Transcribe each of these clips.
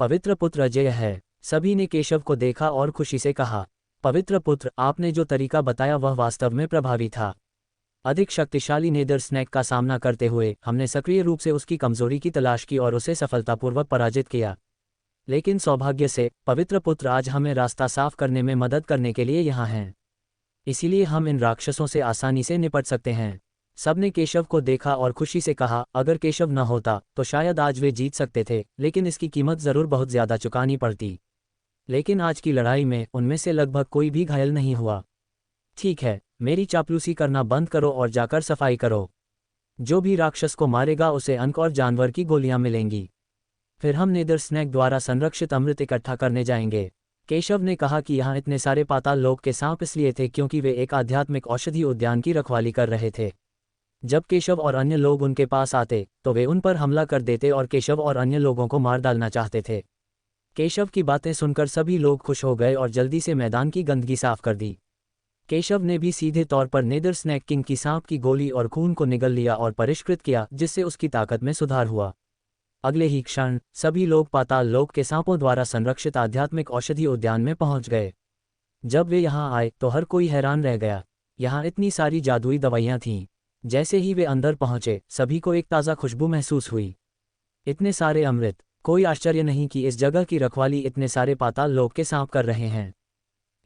पवित्र पुत्र अजय है। सभी ने केशव को देखा और खुशी से कहा, पवित्र पुत्र, आपने जो तरीका बताया वह वास्तव में प्रभावी था। अधिक शक्तिशाली नेदर स्नेक का सामना करते हुए हमने सक्रिय रूप से उसकी कमजोरी की तलाश की और उसे सफलतापूर्वक पराजित किया। लेकिन सौभाग्य से पवित्र पुत्र आज हमें रास्ता साफ करने में मदद करने के लिए यहाँ हैं। इसीलिए हम इन राक्षसों से आसानी से निपट सकते हैं। सबने केशव को देखा और खुशी से कहा, अगर केशव न होता तो शायद आज वे जीत सकते थे, लेकिन इसकी कीमत ज़रूर बहुत ज़्यादा चुकानी पड़ती। लेकिन आज की लड़ाई में उनमें से लगभग कोई भी घायल नहीं हुआ। ठीक है, मेरी चापलूसी करना बंद करो और जाकर सफाई करो। जो भी राक्षस को मारेगा उसे अंक और जानवर की गोलियां मिलेंगी। फिर हम नेदर स्नेक द्वारा संरक्षित अमृत इकट्ठा करने जाएंगे। केशव ने कहा कि यहाँ इतने सारे पाताल लोक के सांप इसलिए थे क्योंकि वे एक आध्यात्मिक औषधि उद्यान की रखवाली कर रहे थे। जब केशव और अन्य लोग उनके पास आते तो वे उन पर हमला कर देते और केशव और अन्य लोगों को मार डालना चाहते थे। केशव की बातें सुनकर सभी लोग खुश हो गए और जल्दी से मैदान की गंदगी साफ कर दी। केशव ने भी सीधे तौर पर नेदर स्नेक किंग की सांप की गोली और खून को निगल लिया और परिष्कृत किया, जिससे उसकी ताकत में सुधार हुआ। अगले ही क्षण सभी लोग पाताल लोक के सांपों द्वारा संरक्षित आध्यात्मिक औषधि उद्यान में पहुंच गए। जब वे यहाँ आए तो हर कोई हैरान रह गया। यहाँ इतनी सारी जादुई दवाइयाँ थीं। जैसे ही वे अंदर पहुंचे सभी को एक ताज़ा खुशबू महसूस हुई। इतने सारे अमृत, कोई आश्चर्य नहीं कि इस जगह की रखवाली इतने सारे पाताल लोक के सांप कर रहे हैं।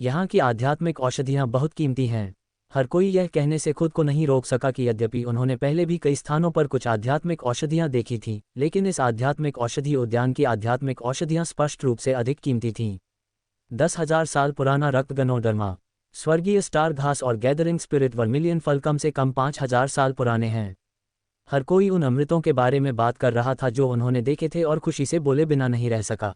यहाँ की आध्यात्मिक औषधियाँ बहुत कीमती हैं। हर कोई यह कहने से खुद को नहीं रोक सका कि यद्यपि उन्होंने पहले भी कई स्थानों पर कुछ आध्यात्मिक औषधियाँ देखी थीं, लेकिन इस आध्यात्मिक औषधि उद्यान की आध्यात्मिक औषधियाँ स्पष्ट रूप से अधिक कीमती थीं। 10,000 साल पुराना रक्त गनोडर्मा, स्वर्गीय स्टार घास और गैदरिंग स्पिरिट वर्मिलियन फल कम से कम 5,000 साल पुराने हैं। हर कोई उन अमृतों के बारे में बात कर रहा था जो उन्होंने देखे थे और खुशी से बोले बिना नहीं रह सका।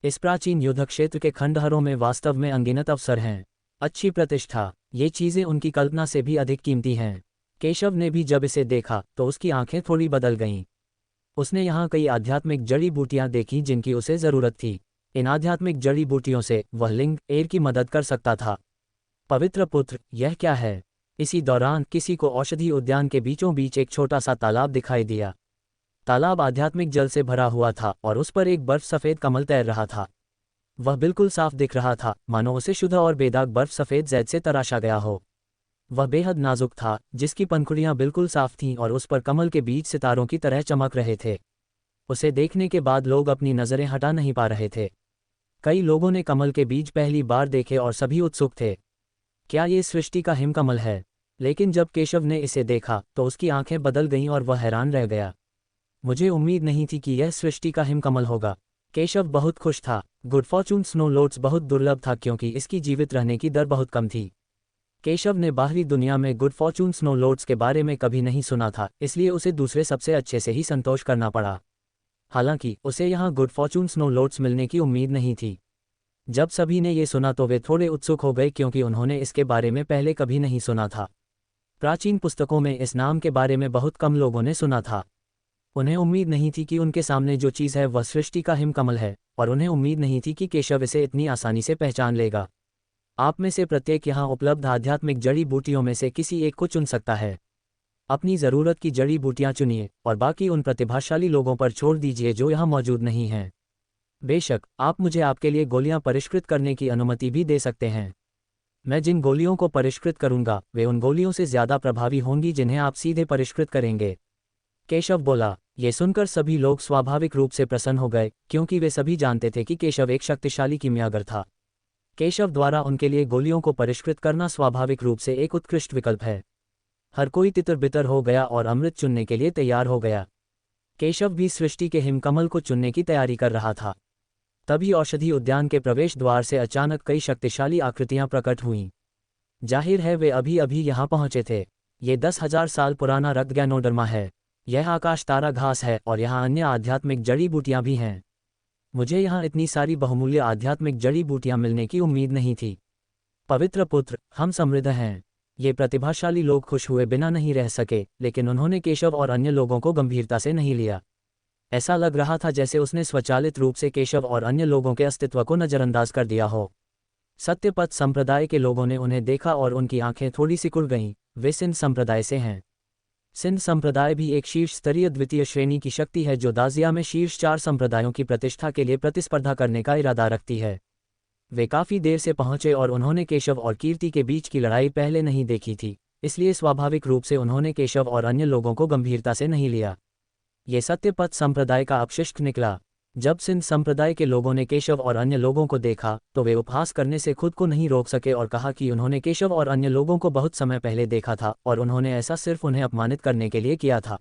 इस प्राचीन युद्ध क्षेत्र के खंडहरों में वास्तव में अनगिनत अवसर हैं। अच्छी प्रतिष्ठा, ये चीज़ें उनकी कल्पना से भी अधिक कीमती हैं। केशव ने भी जब इसे देखा तो उसकी आंखें थोड़ी बदल गईं। उसने यहाँ कई आध्यात्मिक जड़ी बूटियाँ देखीं जिनकी उसे ज़रूरत थी। इन आध्यात्मिक जड़ी बूटियों से वह लिंग एर की मदद कर सकता था। पवित्र पुत्र, यह क्या है? इसी दौरान किसी को औषधि उद्यान के बीचों बीच एक छोटा सा तालाब दिखाई दिया। तालाब आध्यात्मिक जल से भरा हुआ था और उस पर एक बर्फ सफ़ेद कमल तैर रहा था। वह बिल्कुल साफ दिख रहा था, मानो उसे शुद्ध और बेदाग बर्फ सफ़ेद जैद से तराशा गया हो। वह बेहद नाजुक था, जिसकी पंखुड़ियाँ बिल्कुल साफ थीं और उस पर कमल के बीज सितारों की तरह चमक रहे थे। उसे देखने के बाद लोग अपनी नज़रें हटा नहीं पा रहे थे। कई लोगों ने कमल के बीज पहली बार देखे और सभी उत्सुक थे। क्या ये सृष्टि का हिमकमल है? लेकिन जब केशव ने इसे देखा तो उसकी आंखें बदल गईं और वह हैरान रह गया। मुझे उम्मीद नहीं थी कि यह सृष्टि का हिमकमल होगा। केशव बहुत खुश था। गुड फॉर्चून स्नो लोट्स बहुत दुर्लभ था क्योंकि इसकी जीवित रहने की दर बहुत कम थी। केशव ने बाहरी दुनिया में गुड फॉर्चून स्नो लोट्स के बारे में कभी नहीं सुना था, इसलिए उसे दूसरे सबसे अच्छे से ही संतोष करना पड़ा। हालांकि उसे यहाँ गुड फॉर्चून स्नो लोट्स मिलने की उम्मीद नहीं थी। जब सभी ने ये सुना तो वे थोड़े उत्सुक हो गए क्योंकि उन्होंने इसके बारे में पहले कभी नहीं सुना था। प्राचीन पुस्तकों में इस नाम के बारे में बहुत कम लोगों ने सुना था। उन्हें उम्मीद नहीं थी कि उनके सामने जो चीज़ है वह सृष्टि का हिमकमल है, और उन्हें उम्मीद नहीं थी कि केशव इसे इतनी आसानी से पहचान लेगा। आप में से प्रत्येक यहाँ उपलब्ध आध्यात्मिक जड़ी बूटियों में से किसी एक को चुन सकता है। अपनी ज़रूरत की जड़ी बूटियाँ चुनिए और बाकी उन प्रतिभाशाली लोगों पर छोड़ दीजिए जो यहाँ मौजूद नहीं हैं। बेशक आप मुझे आपके लिए गोलियाँ परिष्कृत करने की अनुमति भी दे सकते हैं। मैं जिन गोलियों को परिष्कृत करूँगा वे उन गोलियों से ज़्यादा प्रभावी होंगी जिन्हें आप सीधे परिष्कृत करेंगे। केशव बोला। ये सुनकर सभी लोग स्वाभाविक रूप से प्रसन्न हो गए क्योंकि वे सभी जानते थे कि केशव एक शक्तिशाली कीमियागर था। केशव द्वारा उनके लिए गोलियों को परिष्कृत करना स्वाभाविक रूप से एक उत्कृष्ट विकल्प है। हर कोई तितर बितर हो गया और अमृत चुनने के लिए तैयार हो गया। केशव भी सृष्टि के हिमकमल को चुनने की तैयारी कर रहा था। तभी औषधि उद्यान के प्रवेश द्वार से अचानक कई शक्तिशाली आकृतियां प्रकट हुईं। जाहिर है वे अभी अभी यहाँ पहुंचे थे। ये 10,000 साल पुराना रक्त गैनोडर्मा है। यह आकाश तारा घास है और यहाँ अन्य आध्यात्मिक जड़ी बूटियाँ भी हैं। मुझे यहाँ इतनी सारी बहुमूल्य आध्यात्मिक जड़ी बूटियाँ मिलने की उम्मीद नहीं थी। पवित्र पुत्र, हम समृद्ध हैं। ये प्रतिभाशाली लोग खुश हुए बिना नहीं रह सके, लेकिन उन्होंने केशव और अन्य लोगों को गंभीरता से नहीं लिया। ऐसा लग रहा था जैसे उसने स्वचालित रूप से केशव और अन्य लोगों के अस्तित्व को नज़रअंदाज कर दिया हो। सत्यपथ संप्रदाय के लोगों ने उन्हें देखा और उनकी आंखें थोड़ी सिकुड़ गईं। वे सिंध संप्रदाय से हैं। सिंध संप्रदाय भी एक शीर्ष स्तरीय द्वितीय श्रेणी की शक्ति है जो दाजिया में शीर्ष 4 संप्रदायों की प्रतिष्ठा के लिए प्रतिस्पर्धा करने का इरादा रखती है। वे काफ़ी देर से पहुंचे और उन्होंने केशव और कीर्ति के बीच की लड़ाई पहले नहीं देखी थी, इसलिए स्वाभाविक रूप से उन्होंने केशव और अन्य लोगों को गंभीरता से नहीं लिया। ये सत्यपथ संप्रदाय का अपशिष्ट निकला। जब सिंध संप्रदाय के लोगों ने केशव और अन्य लोगों को देखा तो वे उपहास करने से खुद को नहीं रोक सके और कहा कि उन्होंने केशव और अन्य लोगों को बहुत समय पहले देखा था और उन्होंने ऐसा सिर्फ उन्हें अपमानित करने के लिए किया था।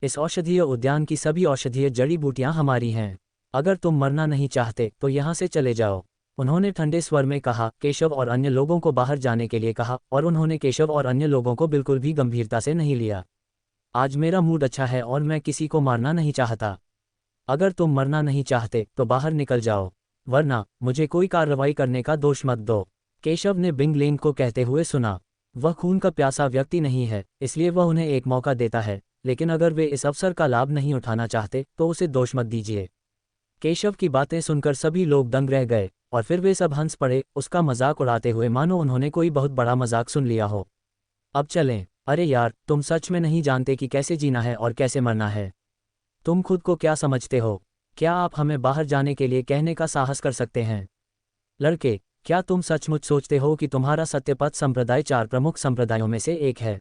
इस औषधीय उद्यान की सभी औषधीय जड़ी बूटियां हमारी हैं। अगर तुम मरना नहीं चाहते तो यहाँ से चले जाओ। उन्होंने ठंडे स्वर में कहा, केशव और अन्य लोगों को बाहर जाने के लिए कहा और उन्होंने केशव और अन्य लोगों को बिल्कुल भी गंभीरता से नहीं लिया। आज मेरा मूड अच्छा है और मैं किसी को मारना नहीं चाहता। अगर तुम मरना नहीं चाहते तो बाहर निकल जाओ, वरना मुझे कोई कार्रवाई करने का दोष मत दो। केशव ने बिंग लेंग को कहते हुए सुना। वह खून का प्यासा व्यक्ति नहीं है, इसलिए वह उन्हें एक मौका देता है, लेकिन अगर वे इस अवसर का लाभ नहीं उठाना चाहते तो उसे दोष मत दीजिए। केशव की बातें सुनकर सभी लोग दंग रह गए और फिर वे सब हंस पड़े, उसका मजाक उड़ाते हुए मानो उन्होंने कोई बहुत बड़ा मजाक सुन लिया हो। अब चलें। अरे यार, तुम सच में नहीं जानते कि कैसे जीना है और कैसे मरना है। तुम खुद को क्या समझते हो? क्या आप हमें बाहर जाने के लिए कहने का साहस कर सकते हैं? लड़के, क्या तुम सचमुच सोचते हो कि तुम्हारा सत्यपथ संप्रदाय 4 प्रमुख संप्रदायों में से एक है?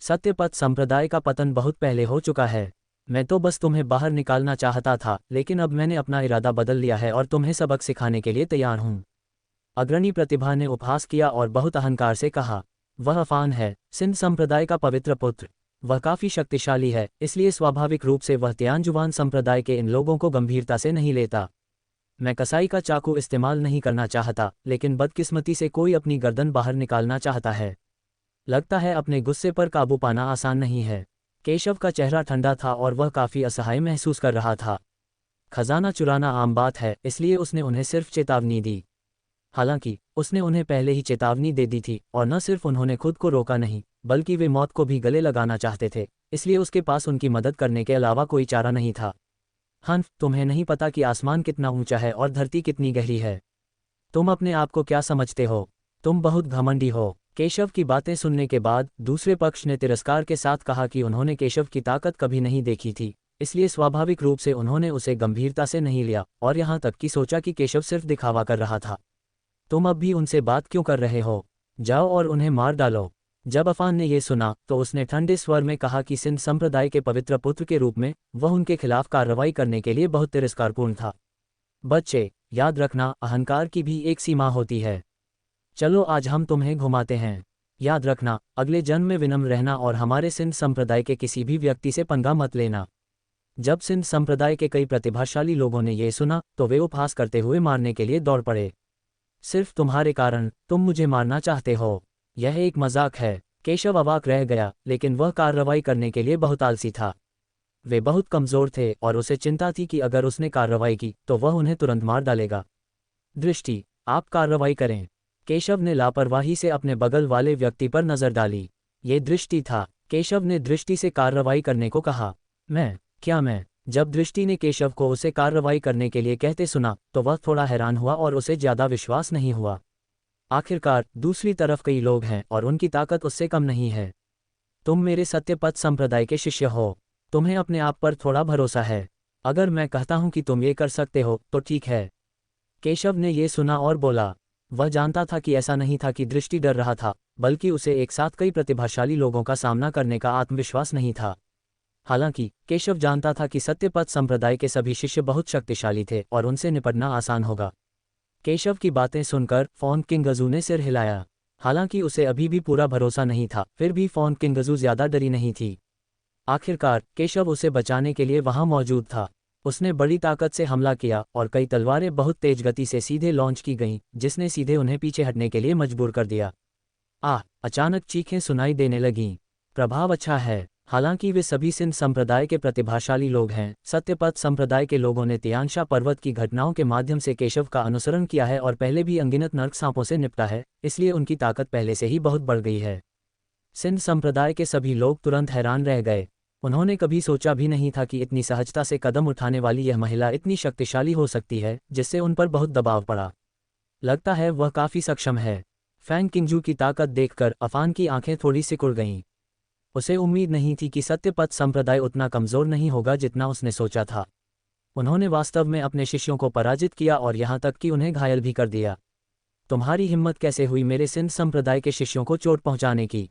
सत्यपथ संप्रदाय का पतन बहुत पहले हो चुका है। मैं तो बस तुम्हें बाहर निकालना चाहता था, लेकिन अब मैंने अपना इरादा बदल लिया है और तुम्हें सबक सिखाने के लिए तैयार हूँ। अग्रणी प्रतिभा ने उपहास किया और बहुत अहंकार से कहा, वह अफान है, सिंध संप्रदाय का पवित्र पुत्र। वह काफ़ी शक्तिशाली है, इसलिए स्वाभाविक रूप से वह तियानजुवान संप्रदाय के इन लोगों को गंभीरता से नहीं लेता। मैं कसाई का चाकू इस्तेमाल नहीं करना चाहता, लेकिन बदकिस्मती से कोई अपनी गर्दन बाहर निकालना चाहता है। लगता है अपने गुस्से पर काबू पाना आसान नहीं है। केशव का चेहरा ठंडा था और वह काफ़ी असहाय महसूस कर रहा था। खजाना चुराना आम बात है, इसलिए उसने उन्हें सिर्फ चेतावनी दी। हालांकि उसने उन्हें पहले ही चेतावनी दे दी थी और न सिर्फ उन्होंने खुद को रोका नहीं, बल्कि वे मौत को भी गले लगाना चाहते थे, इसलिए उसके पास उनकी मदद करने के अलावा कोई चारा नहीं था। हन्फ, तुम्हें नहीं पता कि आसमान कितना ऊंचा है और धरती कितनी गहरी है। तुम अपने आप को क्या समझते हो? तुम बहुत घमंडी हो। केशव की बातें सुनने के बाद दूसरे पक्ष ने तिरस्कार के साथ कहा कि उन्होंने केशव की ताकत कभी नहीं देखी थी, इसलिए स्वाभाविक रूप से उन्होंने उसे गंभीरता से नहीं लिया और यहाँ तक कि सोचा कि केशव सिर्फ दिखावा कर रहा था। तुम अब भी उनसे बात क्यों कर रहे हो? जाओ और उन्हें मार डालो। जब अफान ने यह सुना तो उसने ठंडे स्वर में कहा कि सिंध संप्रदाय के पवित्र पुत्र के रूप में वह उनके खिलाफ कार्रवाई करने के लिए बहुत तिरस्कारपूर्ण था। बच्चे, याद रखना, अहंकार की भी एक सीमा होती है। चलो आज हम तुम्हें घुमाते हैं। याद रखना, अगले जन्म में विनम्र रहना और हमारे सिंध संप्रदाय के किसी भी व्यक्ति से पंगा मत लेना। जब सिंध संप्रदाय के कई प्रतिभाशाली लोगों ने यह सुना तो वे उपहास करते हुए मारने के लिए दौड़ पड़े। सिर्फ तुम्हारे कारण तुम मुझे मारना चाहते हो? यह एक मजाक है। केशव अवाक रह गया, लेकिन वह कार्रवाई करने के लिए बहुत आलसी था। वे बहुत कमज़ोर थे और उसे चिंता थी कि अगर उसने कार्रवाई की तो वह उन्हें तुरंत मार डालेगा। दृष्टि, आप कार्रवाई करें। केशव ने लापरवाही से अपने बगल वाले व्यक्ति पर नज़र डाली। ये दृष्टि था। केशव ने दृष्टि से कार्रवाई करने को कहा। मैं? जब दृष्टि ने केशव को उसे कार्रवाई करने के लिए कहते सुना तो वह थोड़ा हैरान हुआ और उसे ज़्यादा विश्वास नहीं हुआ। आखिरकार दूसरी तरफ कई लोग हैं और उनकी ताकत उससे कम नहीं है। तुम मेरे सत्यपथ संप्रदाय के शिष्य हो। तुम्हें अपने आप पर थोड़ा भरोसा है। अगर मैं कहता हूं कि तुम ये कर सकते हो तो ठीक है। केशव ने ये सुना और बोला। वह जानता था कि ऐसा नहीं था कि दृष्टि डर रहा था, बल्कि उसे एक साथ कई प्रतिभाशाली लोगों का सामना करने का आत्मविश्वास नहीं था। हालांकि केशव जानता था कि सत्यपथ संप्रदाय के सभी शिष्य बहुत शक्तिशाली थे और उनसे निपटना आसान होगा। केशव की बातें सुनकर फॉन किंगजू ने सिर हिलाया। हालांकि उसे अभी भी पूरा भरोसा नहीं था, फिर भी फॉन किंगजू ज्यादा डरी नहीं थी। आखिरकार केशव उसे बचाने के लिए वहां मौजूद था। उसने बड़ी ताकत से हमला किया और कई तलवारें बहुत तेज गति से सीधे लॉन्च की गईं, जिसने सीधे उन्हें पीछे हटने के लिए मजबूर कर दिया। अचानक चीखें सुनाई देने लगीं। प्रभाव अच्छा है। हालांकि वे सभी सिंध संप्रदाय के प्रतिभाशाली लोग हैं, सत्यपथ संप्रदाय के लोगों ने तियानशा पर्वत की घटनाओं के माध्यम से केशव का अनुसरण किया है और पहले भी अनगिनत नर्क सांपों से निपटा है, इसलिए उनकी ताकत पहले से ही बहुत बढ़ गई है। सिंध संप्रदाय के सभी लोग तुरंत हैरान रह गए। उन्होंने कभी सोचा भी नहीं था कि इतनी सहजता से कदम उठाने वाली यह महिला इतनी शक्तिशाली हो सकती है, जिससे उन पर बहुत दबाव पड़ा। लगता है वह काफ़ी सक्षम है। फैंग किंगजू की ताकत देखकर अफान की आंखें थोड़ी सिकुड़ गईं। उसे उम्मीद नहीं थी कि सत्यपथ संप्रदाय उतना कमज़ोर नहीं होगा जितना उसने सोचा था। उन्होंने वास्तव में अपने शिष्यों को पराजित किया और यहाँ तक कि उन्हें घायल भी कर दिया। तुम्हारी हिम्मत कैसे हुई मेरे सिंध संप्रदाय के शिष्यों को चोट पहुँचाने की?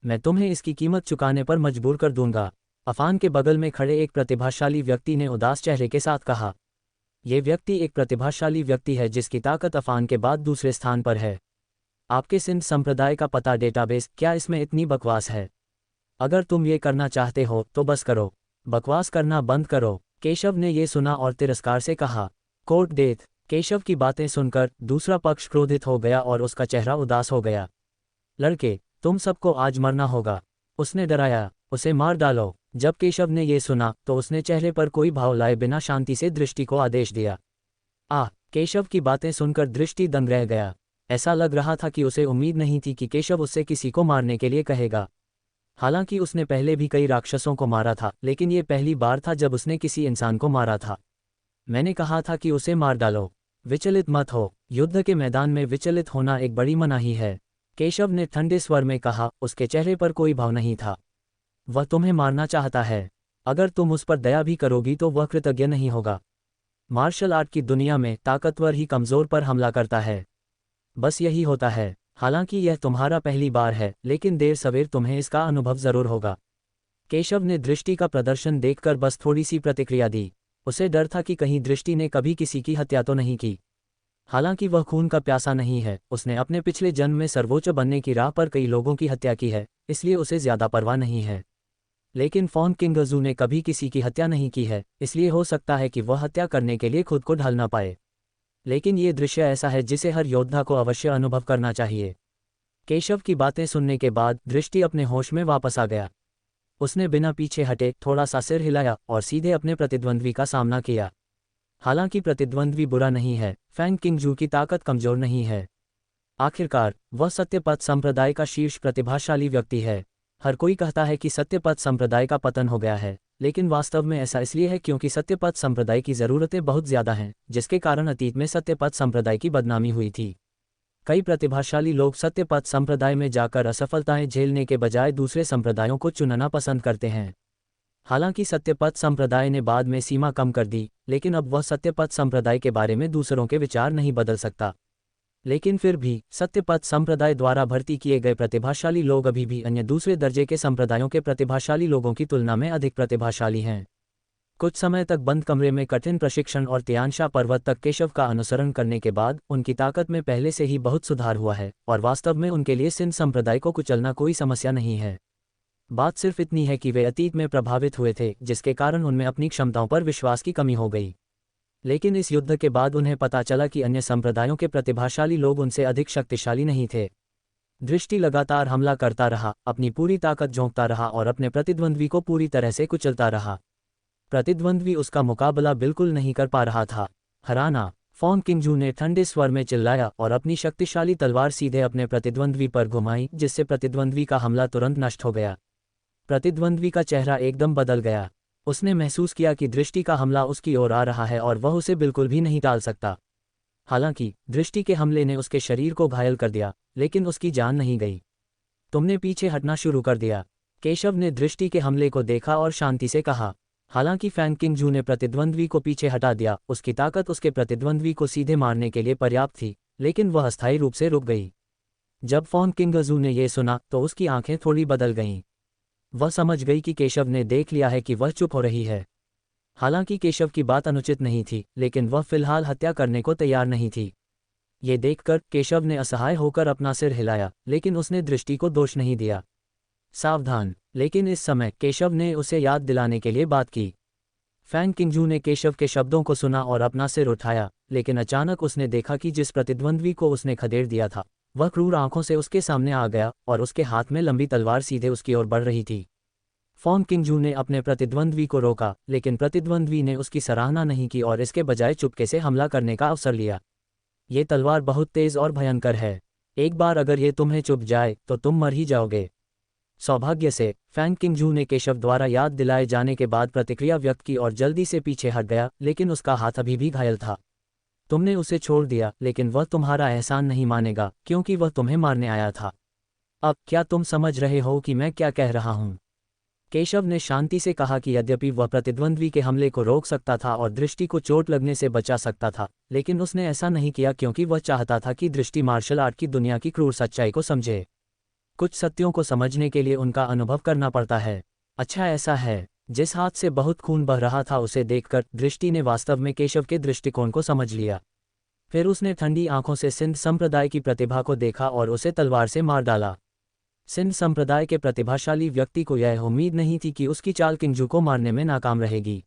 मैं तुम्हें इसकी कीमत चुकाने पर मजबूर कर दूंगा। अफान के बगल में खड़े एक प्रतिभाशाली व्यक्ति ने उदास चेहरे के साथ कहा। ये व्यक्ति एक प्रतिभाशाली व्यक्ति है जिसकी ताकत अफान के बाद दूसरे स्थान पर है। आपके सिंध संप्रदाय का पता डेटाबेस, क्या इसमें इतनी बकवास है? अगर तुम ये करना चाहते हो तो बस करो, बकवास करना बंद करो। केशव ने ये सुना और तिरस्कार से कहा। Court death. केशव की बातें सुनकर दूसरा पक्ष क्रोधित हो गया और उसका चेहरा उदास हो गया। लड़के, तुम सबको आज मरना होगा, उसने डराया। उसे मार डालो। जब केशव ने ये सुना तो उसने चेहरे पर कोई भाव लाए बिना शांति से दृष्टि को आदेश दिया। केशव की बातें सुनकर दृष्टि दंग रह गया। ऐसा लग रहा था कि उसे उम्मीद नहीं थी कि केशव उससे किसी को मारने के लिए कहेगा। हालांकि उसने पहले भी कई राक्षसों को मारा था, लेकिन ये पहली बार था जब उसने किसी इंसान को मारा था। मैंने कहा था कि उसे मार डालो। विचलित मत हो, युद्ध के मैदान में विचलित होना एक बड़ी मनाही है, केशव ने ठंडे स्वर में कहा। उसके चेहरे पर कोई भाव नहीं था। वह तुम्हें मारना चाहता है। अगर तुम उस पर दया भी करोगी तो वह कृतज्ञ नहीं होगा। मार्शल आर्ट की दुनिया में ताकतवर ही कमज़ोर पर हमला करता है। बस यही होता है। हालांकि यह तुम्हारा पहली बार है, लेकिन देर सवेर तुम्हें इसका अनुभव ज़रूर होगा। केशव ने दृष्टि का प्रदर्शन देखकर बस थोड़ी सी प्रतिक्रिया दी। उसे डर था कि कहीं दृष्टि ने कभी किसी की हत्या तो नहीं की। हालांकि वह खून का प्यासा नहीं है, उसने अपने पिछले जन्म में सर्वोच्च बनने की राह पर कई लोगों की हत्या की है, इसलिए उसे ज़्यादा परवाह नहीं है। लेकिन फॉन किंगजू ने कभी किसी की हत्या नहीं की है, इसलिए हो सकता है कि वह हत्या करने के लिए खुद को ढल ना पाए। लेकिन ये दृश्य ऐसा है जिसे हर योद्धा को अवश्य अनुभव करना चाहिए। केशव की बातें सुनने के बाद दृष्टि अपने होश में वापस आ गया। उसने बिना पीछे हटे थोड़ा सा सिर हिलाया और सीधे अपने प्रतिद्वंद्वी का सामना किया। हालांकि प्रतिद्वंद्वी बुरा नहीं है, फैंग किंगजू की ताकत कमजोर नहीं है। आखिरकार वह सत्यपथ संप्रदाय का शीर्ष प्रतिभाशाली व्यक्ति है। हर कोई कहता है कि सत्यपथ संप्रदाय का पतन हो गया है, लेकिन वास्तव में ऐसा इसलिए है क्योंकि सत्यपथ संप्रदाय की ज़रूरतें बहुत ज़्यादा हैं, जिसके कारण अतीत में सत्यपथ संप्रदाय की बदनामी हुई थी। कई प्रतिभाशाली लोग सत्यपथ संप्रदाय में जाकर असफलताएं झेलने के बजाय दूसरे संप्रदायों को चुनना पसंद करते हैं। हालांकि सत्यपथ संप्रदाय ने बाद में सीमा कम कर दी, लेकिन अब वह सत्यपथ संप्रदाय के बारे में दूसरों के विचार नहीं बदल सकता। लेकिन फिर भी सत्यपथ संप्रदाय द्वारा भर्ती किए गए प्रतिभाशाली लोग अभी भी अन्य दूसरे दर्जे के संप्रदायों के प्रतिभाशाली लोगों की तुलना में अधिक प्रतिभाशाली हैं। कुछ समय तक बंद कमरे में कठिन प्रशिक्षण और तियानशा पर्वत तक केशव का अनुसरण करने के बाद उनकी ताकत में पहले से ही बहुत सुधार हुआ है और वास्तव में उनके लिए सिंध संप्रदाय को कुचलना कोई समस्या नहीं है। बात सिर्फ इतनी है कि वे अतीत में प्रभावित हुए थे, जिसके कारण उनमें अपनी क्षमताओं पर विश्वास की कमी हो गई। लेकिन इस युद्ध के बाद उन्हें पता चला कि अन्य संप्रदायों के प्रतिभाशाली लोग उनसे अधिक शक्तिशाली नहीं थे। दृष्टि लगातार हमला करता रहा, अपनी पूरी ताकत झोंकता रहा और अपने प्रतिद्वंद्वी को पूरी तरह से कुचलता रहा। प्रतिद्वंद्वी उसका मुकाबला बिल्कुल नहीं कर पा रहा था। हराना, फॉन किंगजू ने ठंडे स्वर में चिल्लाया और अपनी शक्तिशाली तलवार सीधे अपने प्रतिद्वंद्वी पर घुमाई, जिससे प्रतिद्वंद्वी का हमला तुरंत नष्ट हो गया। प्रतिद्वंद्वी का चेहरा एकदम बदल गया। उसने महसूस किया कि दृष्टि का हमला उसकी ओर आ रहा है और वह उसे बिल्कुल भी नहीं टाल सकता। हालांकि दृष्टि के हमले ने उसके शरीर को घायल कर दिया, लेकिन उसकी जान नहीं गई। तुमने पीछे हटना शुरू कर दिया। केशव ने दृष्टि के हमले को देखा और शांति से कहा। हालांकि फैंग किंगजू ने प्रतिद्वंद्वी को पीछे हटा दिया, उसकी ताकत उसके प्रतिद्वंद्वी को सीधे मारने के लिए पर्याप्त थी, लेकिन वह अस्थायी रूप से रुक गई। जब फॉन किंगजू ने यह सुना तो उसकी आंखें थोड़ी बदल गईं। वह समझ गई कि केशव ने देख लिया है कि वह चुप हो रही है। हालांकि केशव की बात अनुचित नहीं थी, लेकिन वह फिलहाल हत्या करने को तैयार नहीं थी। ये देखकर केशव ने असहाय होकर अपना सिर हिलाया, लेकिन उसने दृष्टि को दोष नहीं दिया। सावधान। लेकिन इस समय केशव ने उसे याद दिलाने के लिए बात की। फैंग किंगजू ने केशव के शब्दों को सुना और अपना सिर उठाया, लेकिन अचानक उसने देखा कि जिस प्रतिद्वंद्वी को उसने खदेड़ दिया था वह क्रूर आंखों से उसके सामने आ गया और उसके हाथ में लंबी तलवार सीधे उसकी ओर बढ़ रही थी। फॉन किंगजू ने अपने प्रतिद्वंद्वी को रोका, लेकिन प्रतिद्वंद्वी ने उसकी सराहना नहीं की और इसके बजाय चुपके से हमला करने का अवसर लिया। ये तलवार बहुत तेज और भयंकर है। एक बार अगर ये तुम्हें चुभ जाए तो तुम मर ही जाओगे। सौभाग्य से फैंग किंगजू ने केशव द्वारा याद दिलाए जाने के बाद प्रतिक्रिया व्यक्त की और जल्दी से पीछे हट गया, लेकिन उसका हाथ अभी भी घायल था। तुमने उसे छोड़ दिया, लेकिन वह तुम्हारा एहसान नहीं मानेगा, क्योंकि वह तुम्हें मारने आया था। अब क्या तुम समझ रहे हो कि मैं क्या कह रहा हूँ? केशव ने शांति से कहा कि यद्यपि वह प्रतिद्वंद्वी के हमले को रोक सकता था और दृष्टि को चोट लगने से बचा सकता था, लेकिन उसने ऐसा नहीं किया क्योंकि वह चाहता था कि दृष्टि मार्शल आर्ट की दुनिया की क्रूर सच्चाई को समझे। कुछ सत्यों को समझने के लिए उनका अनुभव करना पड़ता है। अच्छा ऐसा है। जिस हाथ से बहुत खून बह रहा था उसे देखकर दृष्टि ने वास्तव में केशव के दृष्टिकोण को समझ लिया। फिर उसने ठंडी आंखों से सिंध संप्रदाय की प्रतिभा को देखा और उसे तलवार से मार डाला। सिंध संप्रदाय के प्रतिभाशाली व्यक्ति को यह उम्मीद नहीं थी कि उसकी चाल किंजू को मारने में नाकाम रहेगी।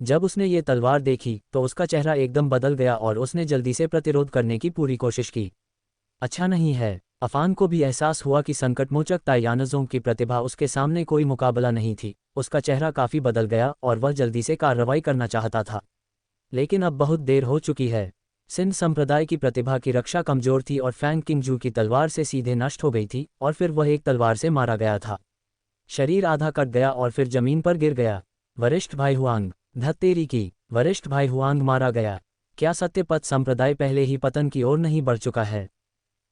जब उसने ये तलवार देखी तो उसका चेहरा एकदम बदल गया और उसने जल्दी से प्रतिरोध करने की पूरी कोशिश की। अच्छा नहीं है। अफान को भी एहसास हुआ कि संकटमोचक ताइयानज़ोंग की प्रतिभा उसके सामने कोई मुकाबला नहीं थी। उसका चेहरा काफ़ी बदल गया और वह जल्दी से कार्रवाई करना चाहता था, लेकिन अब बहुत देर हो चुकी है। सिंध संप्रदाय की प्रतिभा की रक्षा कमजोर थी और फैंग किंगजू की तलवार से सीधे नष्ट हो गई थी और फिर वह एक तलवार से मारा गया था। शरीर आधा कट गया और फिर जमीन पर गिर गया। वरिष्ठ भाई हुआंग, धत्तेरी की, वरिष्ठ भाई हुआंग मारा गया। क्या सत्यपथ संप्रदाय पहले ही पतन की ओर नहीं बढ़ चुका है?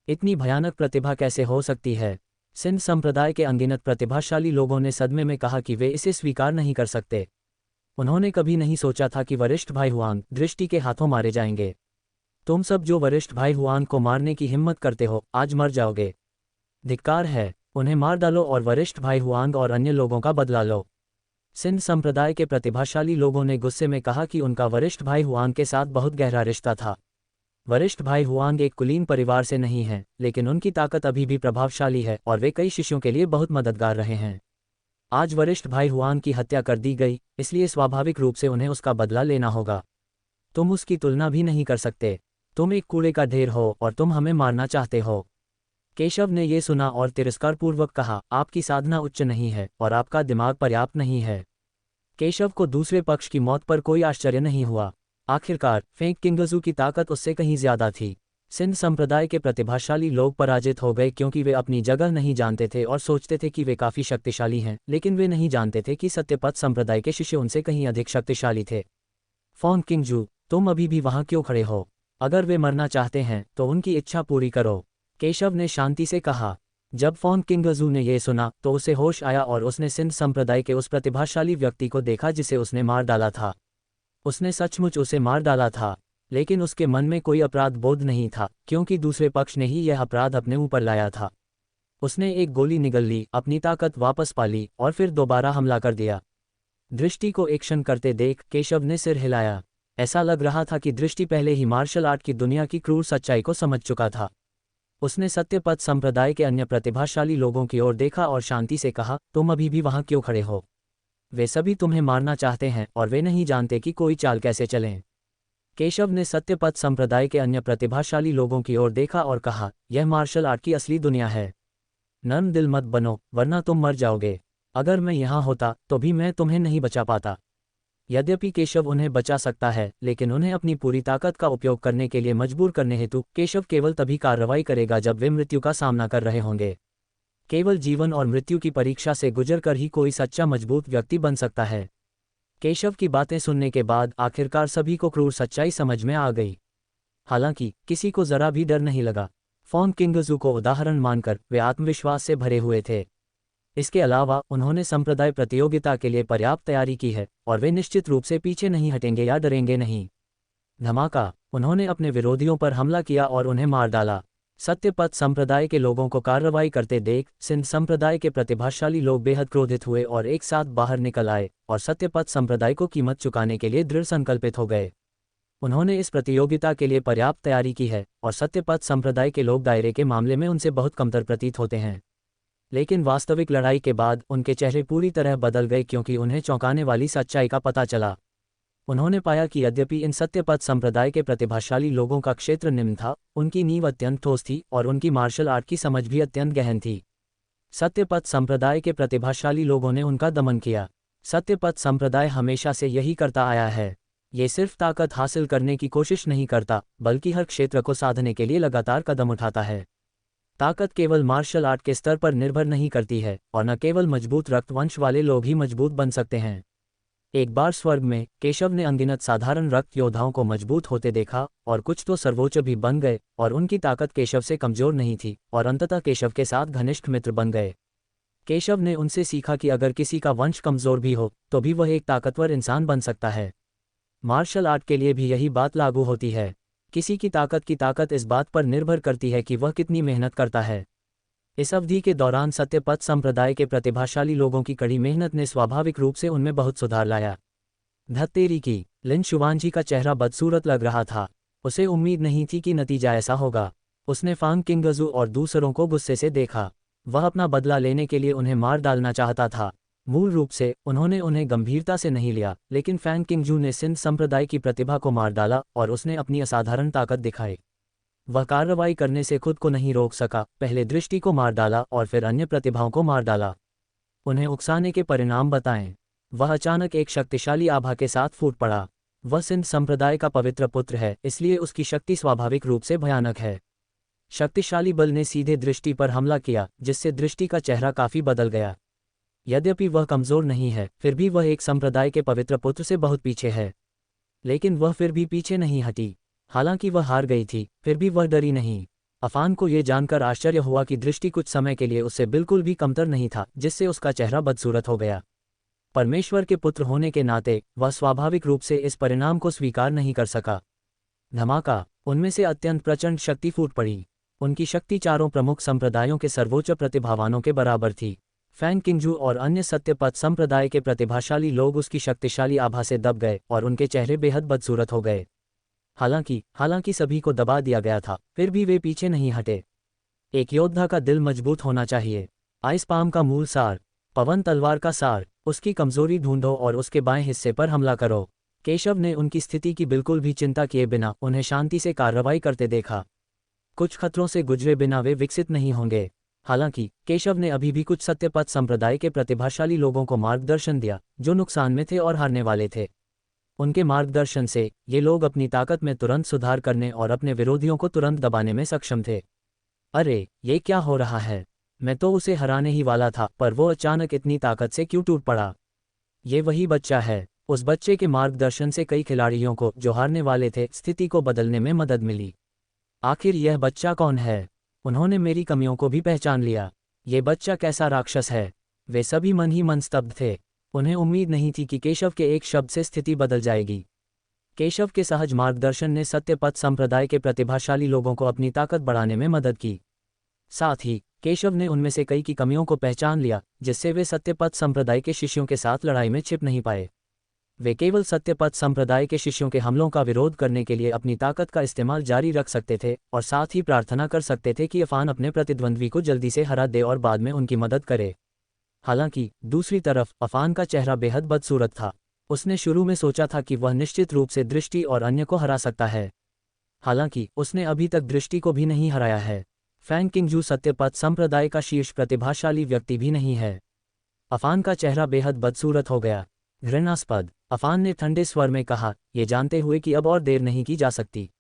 इतनी भयानक प्रतिभा कैसे हो सकती है? सिंध संप्रदाय के अनगिनत प्रतिभाशाली लोगों ने सदमे में कहा कि वे इसे स्वीकार नहीं कर सकते। उन्होंने कभी नहीं सोचा था कि वरिष्ठ भाई हुआंग दृष्टि के हाथों मारे जाएंगे। तुम सब जो वरिष्ठ भाई हुआंग को मारने की हिम्मत करते हो, आज मर जाओगे। धिक्कार है। उन्हें मार डालो और वरिष्ठ भाई हुआंग और अन्य लोगों का बदला लो। सिंध संप्रदाय के प्रतिभाशाली लोगों ने गुस्से में कहा कि उनका वरिष्ठ भाई हुआंग के साथ बहुत गहरा रिश्ता था। वरिष्ठ भाई हुआंग एक कुलीन परिवार से नहीं हैं, लेकिन उनकी ताकत अभी भी प्रभावशाली है और वे कई शिष्यों के लिए बहुत मददगार रहे हैं। आज वरिष्ठ भाई हुआंग की हत्या कर दी गई, इसलिए स्वाभाविक रूप से उन्हें उसका बदला लेना होगा। तुम उसकी तुलना भी नहीं कर सकते। तुम एक कूड़े का ढेर हो और तुम हमें मारना चाहते हो। केशव ने यह सुना और तिरस्कारपूर्वक कहा, आपकी साधना उच्च नहीं है और आपका दिमाग पर्याप्त नहीं है। केशव को दूसरे पक्ष की मौत पर कोई आश्चर्य नहीं हुआ। आखिरकार फेंग किंगजू की ताकत उससे कहीं ज्यादा थी। सिंध संप्रदाय के प्रतिभाशाली लोग पराजित हो गए क्योंकि वे अपनी जगह नहीं जानते थे और सोचते थे कि वे काफी शक्तिशाली हैं, लेकिन वे नहीं जानते थे कि सत्यपथ संप्रदाय के शिष्य उनसे कहीं अधिक शक्तिशाली थे। फोंग किंगजू, तुम अभी भी वहां क्यों खड़े हो? अगर वे मरना चाहते हैं तो उनकी इच्छा पूरी करो, केशव ने शांति से कहा। जब फोंग किंगजू ने यह सुना तो उसे होश आया और उसने सिंध संप्रदाय के उस प्रतिभाशाली व्यक्ति को देखा जिसे उसने मार डाला था। उसने सचमुच उसे मार डाला था, लेकिन उसके मन में कोई अपराध बोध नहीं था क्योंकि दूसरे पक्ष ने ही यह अपराध अपने ऊपर लाया था। उसने एक गोली निगल ली, अपनी ताकत वापस पा ली और फिर दोबारा हमला कर दिया। दृष्टि को एक क्षण करते देख केशव ने सिर हिलाया। ऐसा लग रहा था कि दृष्टि पहले ही मार्शल आर्ट की दुनिया की क्रूर सच्चाई को समझ चुका था। उसने सत्यपथ संप्रदाय के अन्य प्रतिभाशाली लोगों की ओर देखा और शांति से कहा, तुम अभी भी वहां क्यों खड़े हो? वे सभी तुम्हें मारना चाहते हैं और वे नहीं जानते कि कोई चाल कैसे चलें। केशव ने सत्यपथ संप्रदाय के अन्य प्रतिभाशाली लोगों की ओर देखा और कहा, यह मार्शल आर्ट की असली दुनिया है। नर्म दिल मत बनो, वरना तुम मर जाओगे। अगर मैं यहाँ होता तो भी मैं तुम्हें नहीं बचा पाता। यद्यपि केशव उन्हें बचा सकता है, लेकिन उन्हें अपनी पूरी ताकत का उपयोग करने के लिए मजबूर करने हेतु केशव केवल तभी कार्रवाई करेगा जब वे मृत्यु का सामना कर रहे होंगे। केवल जीवन और मृत्यु की परीक्षा से गुजरकर ही कोई सच्चा मजबूत व्यक्ति बन सकता है। केशव की बातें सुनने के बाद आखिरकार सभी को क्रूर सच्चाई समझ में आ गई। हालांकि किसी को जरा भी डर नहीं लगा। फोंग किंगजू को उदाहरण मानकर वे आत्मविश्वास से भरे हुए थे। इसके अलावा उन्होंने संप्रदाय प्रतियोगिता के लिए पर्याप्त तैयारी की है और वे निश्चित रूप से पीछे नहीं हटेंगे या डरेंगे नहीं। धमाका! उन्होंने अपने विरोधियों पर हमला किया और उन्हें मार डाला। सत्यपथ संप्रदाय के लोगों को कार्रवाई करते देख सिंध संप्रदाय के प्रतिभाशाली लोग बेहद क्रोधित हुए और एक साथ बाहर निकल आए और सत्यपथ संप्रदाय को कीमत चुकाने के लिए दृढ़ संकल्पित हो गए। उन्होंने इस प्रतियोगिता के लिए पर्याप्त तैयारी की है और सत्यपथ संप्रदाय के लोग दायरे के मामले में उनसे बहुत कमतर प्रतीत होते हैं। लेकिन वास्तविक लड़ाई के बाद उनके चेहरे पूरी तरह बदल गए क्योंकि उन्हें चौंकाने वाली सच्चाई का पता चला। उन्होंने पाया कि यद्यपि इन सत्यपथ संप्रदाय के प्रतिभाशाली लोगों का क्षेत्र निम्न था, उनकी नींव अत्यंत ठोस थी और उनकी मार्शल आर्ट की समझ भी अत्यंत गहन थी। सत्यपथ संप्रदाय के प्रतिभाशाली लोगों ने उनका दमन किया। सत्यपथ संप्रदाय हमेशा से यही करता आया है। ये सिर्फ ताकत हासिल करने की कोशिश नहीं करता, बल्कि हर क्षेत्र को साधने के लिए लगातार कदम उठाता है। ताकत केवल मार्शल आर्ट के स्तर पर निर्भर नहीं करती है और न केवल मजबूत रक्तवंश वाले लोग ही मजबूत बन सकते हैं। एक बार स्वर्ग में केशव ने अनगिनत साधारण रक्त योद्धाओं को मजबूत होते देखा, और कुछ तो सर्वोच्च भी बन गए, और उनकी ताकत केशव से कमजोर नहीं थी, और अंततः केशव के साथ घनिष्ठ मित्र बन गए। केशव ने उनसे सीखा कि अगर किसी का वंश कमजोर भी हो तो भी वह एक ताकतवर इंसान बन सकता है। मार्शल आर्ट के लिए भी यही बात लागू होती है। किसी की ताकत इस बात पर निर्भर करती है कि वह कितनी मेहनत करता है। इस अवधि के दौरान सत्यपथ संप्रदाय के प्रतिभाशाली लोगों की कड़ी मेहनत ने स्वाभाविक रूप से उनमें बहुत सुधार लाया। धत्तेरी की लिन शुवानजी का चेहरा बदसूरत लग रहा था। उसे उम्मीद नहीं थी कि नतीजा ऐसा होगा। उसने फांग किंगजू और दूसरों को गुस्से से देखा। वह अपना बदला लेने के लिए उन्हें मार डालना चाहता था। मूल रूप से उन्होंने उन्हें गंभीरता से नहीं लिया, लेकिन फैंग किंगजू ने सिंध संप्रदाय की प्रतिभा को मार डाला और उसने अपनी असाधारण ताकत दिखाई। वह कार्रवाई करने से खुद को नहीं रोक सका, पहले दृष्टि को मार डाला और फिर अन्य प्रतिभाओं को मार डाला। उन्हें उकसाने के परिणाम बताएं। वह अचानक एक शक्तिशाली आभा के साथ फूट पड़ा। वह सिंध संप्रदाय का पवित्र पुत्र है, इसलिए उसकी शक्ति स्वाभाविक रूप से भयानक है। शक्तिशाली बल ने सीधे दृष्टि पर हमला किया, जिससे दृष्टि का चेहरा काफी बदल गया। यद्यपि वह कमजोर नहीं है, फिर भी वह एक संप्रदाय के पवित्र पुत्र से बहुत पीछे है। लेकिन वह फिर भी पीछे नहीं हटी। हालांकि वह हार गई थी, फिर भी वह डरी नहीं। अफान को यह जानकर आश्चर्य हुआ कि दृष्टि कुछ समय के लिए उससे बिल्कुल भी कमतर नहीं था, जिससे उसका चेहरा बदसूरत हो गया। परमेश्वर के पुत्र होने के नाते वह स्वाभाविक रूप से इस परिणाम को स्वीकार नहीं कर सका। धमाका! उनमें से अत्यंत प्रचंड शक्ति फूट पड़ी। उनकी शक्ति चारों प्रमुख संप्रदायों के सर्वोच्च प्रतिभावानों के बराबर थी। फैंग किंगजू और अन्य सत्यपथ संप्रदाय के प्रतिभाशाली लोग उसकी शक्तिशाली आभा से दब गए और उनके चेहरे बेहद बदसूरत हो गए। हालांकि सभी को दबा दिया गया था, फिर भी वे पीछे नहीं हटे। एक योद्धा का दिल मजबूत होना चाहिए। आइस पाम का मूल सार। पवन तलवार का सार। उसकी कमजोरी ढूंढो और उसके बाएं हिस्से पर हमला करो। केशव ने उनकी स्थिति की बिल्कुल भी चिंता किए बिना उन्हें शांति से कार्रवाई करते देखा। कुछ खतरों से गुजरे बिना वे विकसित नहीं होंगे। हालांकि केशव ने अभी भी कुछ सत्यपथ संप्रदाय के प्रतिभाशाली लोगों को मार्गदर्शन दिया, जो नुकसान में थे और हारने वाले थे। उनके मार्गदर्शन से ये लोग अपनी ताकत में तुरंत सुधार करने और अपने विरोधियों को तुरंत दबाने में सक्षम थे। अरे, ये क्या हो रहा है? मैं तो उसे हराने ही वाला था, पर वो अचानक इतनी ताकत से क्यों टूट पड़ा? ये वही बच्चा है। उस बच्चे के मार्गदर्शन से कई खिलाड़ियों को, जो हारने वाले थे, स्थिति को बदलने में मदद मिली। आखिर यह बच्चा कौन है? उन्होंने मेरी कमियों को भी पहचान लिया। ये बच्चा कैसा राक्षस है? वे सभी मन ही मन स्तब्ध थे। उन्हें उम्मीद नहीं थी कि केशव के एक शब्द से स्थिति बदल जाएगी। केशव के सहज मार्गदर्शन ने सत्यपथ संप्रदाय के प्रतिभाशाली लोगों को अपनी ताकत बढ़ाने में मदद की। साथ ही केशव ने उनमें से कई की कमियों को पहचान लिया, जिससे वे सत्यपथ संप्रदाय के शिष्यों के साथ लड़ाई में छिप नहीं पाए। वे केवल सत्यपथ संप्रदाय के शिष्यों के हमलों का विरोध करने के लिए अपनी ताकत का इस्तेमाल जारी रख सकते थे और साथ ही प्रार्थना कर सकते थे कि अफान अपने प्रतिद्वंद्वी को जल्दी से हरा दे और बाद में उनकी मदद करे। हालांकि दूसरी तरफ अफान का चेहरा बेहद बदसूरत था। उसने शुरू में सोचा था कि वह निश्चित रूप से दृष्टि और अन्य को हरा सकता है। हालांकि उसने अभी तक दृष्टि को भी नहीं हराया है। फैंग किंगजू सत्यपथ संप्रदाय का शीर्ष प्रतिभाशाली व्यक्ति भी नहीं है। अफान का चेहरा बेहद बदसूरत हो गया। घृणास्पद, अफान ने ठंडे स्वर में कहा, ये जानते हुए कि अब और देर नहीं की जा सकती।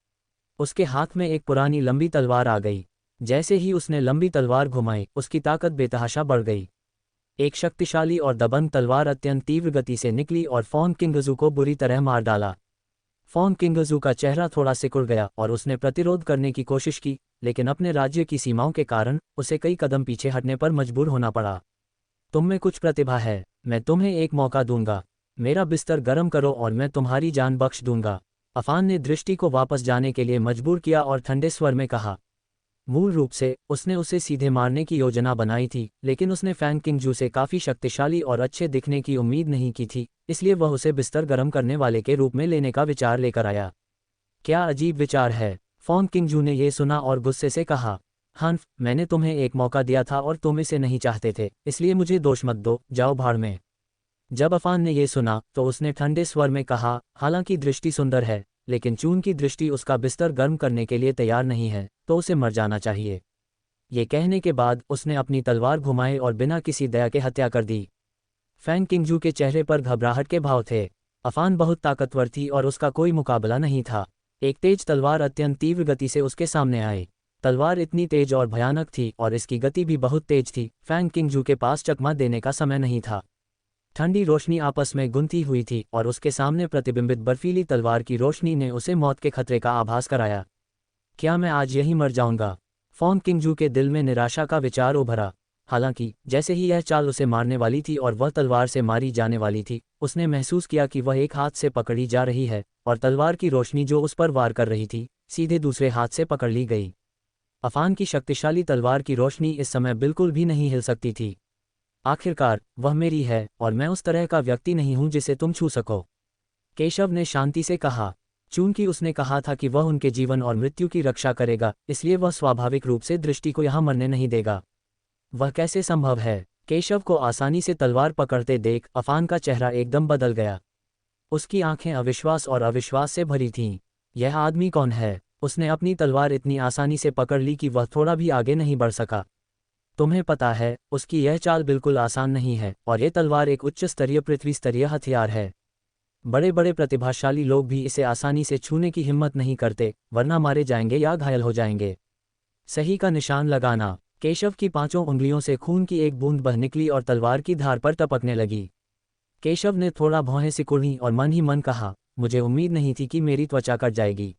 उसके हाथ में एक पुरानी लंबी तलवार आ गई। जैसे ही उसने लंबी तलवार घुमाई, उसकी ताकत बेतहाशा बढ़ गई। एक शक्तिशाली और दबंग तलवार अत्यंत तीव्र गति से निकली और फॉन्ग किंगजू को बुरी तरह मार डाला। फॉन्ग किंगजू का चेहरा थोड़ा सिकुड़ गया और उसने प्रतिरोध करने की कोशिश की, लेकिन अपने राज्य की सीमाओं के कारण उसे कई कदम पीछे हटने पर मजबूर होना पड़ा। तुम में कुछ प्रतिभा है, मैं तुम्हें एक मौका दूंगा। मेरा बिस्तर गर्म करो और मैं तुम्हारी जान बख्श दूंगा। अफान ने दृष्टि को वापस जाने के लिए मजबूर किया और ठंडे स्वर में कहा। मूल रूप से उसने उसे सीधे मारने की योजना बनाई थी, लेकिन उसने फैंग किंगजू से काफ़ी शक्तिशाली और अच्छे दिखने की उम्मीद नहीं की थी, इसलिए वह उसे बिस्तर गर्म करने वाले के रूप में लेने का विचार लेकर आया। क्या अजीब विचार है, फॉन्ग किंगजू ने यह सुना और गुस्से से कहा। हन्फ, मैंने तुम्हें एक मौका दिया था और तुम इसे नहीं चाहते थे, इसलिए मुझे दोष मत दो, जाओ भाड़ में। जब अफान ने यह सुना तो उसने ठंडे स्वर में कहा, हालांकि दृष्टि सुंदर है, लेकिन चून की दृष्टि उसका बिस्तर गर्म करने के लिए तैयार नहीं है, तो उसे मर जाना चाहिए। ये कहने के बाद उसने अपनी तलवार घुमाई और बिना किसी दया के हत्या कर दी। फैंग किंगजू के चेहरे पर घबराहट के भाव थे। अफान बहुत ताकतवर थी और उसका कोई मुकाबला नहीं था। एक तेज तलवार अत्यंत तीव्र गति से उसके सामने आई। तलवार इतनी तेज और भयानक थी और इसकी गति भी बहुत तेज थी। फैंग किंगजू के पास चकमा देने का समय नहीं था। ठंडी रोशनी आपस में गुंथी हुई थी और उसके सामने प्रतिबिंबित बर्फीली तलवार की रोशनी ने उसे मौत के खतरे का आभास कराया। क्या मैं आज यहीं मर जाऊंगा? फॉन्ग किंगजू के दिल में निराशा का विचार उभरा। हालांकि जैसे ही यह चाल उसे मारने वाली थी और वह तलवार से मारी जाने वाली थी, उसने महसूस किया कि वह एक हाथ से पकड़ी जा रही है और तलवार की रोशनी जो उस पर वार कर रही थी सीधे दूसरे हाथ से पकड़ ली गई। अफान की शक्तिशाली तलवार की रोशनी इस समय बिल्कुल भी नहीं हिल सकती थी। आखिरकार वह मेरी है और मैं उस तरह का व्यक्ति नहीं हूं जिसे तुम छू सको, केशव ने शांति से कहा। चूंकि उसने कहा था कि वह उनके जीवन और मृत्यु की रक्षा करेगा, इसलिए वह स्वाभाविक रूप से दृष्टि को यहां मरने नहीं देगा। वह कैसे संभव है? केशव को आसानी से तलवार पकड़ते देख अफान का चेहरा एकदम बदल गया। उसकी आंखें अविश्वास और अविश्वास से भरी थीं। यह आदमी कौन है? उसने अपनी तलवार इतनी आसानी से पकड़ ली कि वह थोड़ा भी आगे नहीं बढ़ सका। तुम्हें पता है, उसकी यह चाल बिल्कुल आसान नहीं है और यह तलवार एक उच्च स्तरीय पृथ्वी स्तरीय हथियार है। बड़े बड़े प्रतिभाशाली लोग भी इसे आसानी से छूने की हिम्मत नहीं करते, वरना मारे जाएंगे या घायल हो जाएंगे। सही का निशान लगाना। केशव की 5 उंगलियों से खून की एक बूंद बह निकली और तलवार की धार पर टपकने लगी। केशव ने थोड़ा भौहें सिकुड़ी और मन ही मन कहा, मुझे उम्मीद नहीं थी कि मेरी त्वचा कट जाएगी।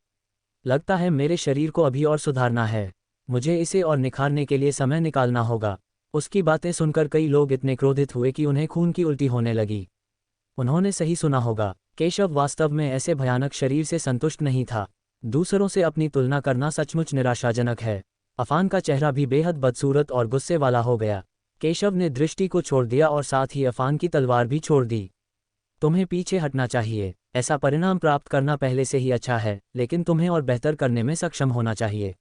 लगता है मेरे शरीर को अभी और सुधारना है। मुझे इसे और निखारने के लिए समय निकालना होगा। उसकी बातें सुनकर कई लोग इतने क्रोधित हुए कि उन्हें खून की उल्टी होने लगी। उन्होंने सही सुना होगा। केशव वास्तव में ऐसे भयानक शरीर से संतुष्ट नहीं था। दूसरों से अपनी तुलना करना सचमुच निराशाजनक है। अफान का चेहरा भी बेहद बदसूरत और गुस्से वाला हो गया। केशव ने दृष्टि को छोड़ दिया और साथ ही अफान की तलवार भी छोड़ दी। तुम्हें पीछे हटना चाहिए। ऐसा परिणाम प्राप्त करना पहले से ही अच्छा है, लेकिन तुम्हें और बेहतर करने में सक्षम होना चाहिए।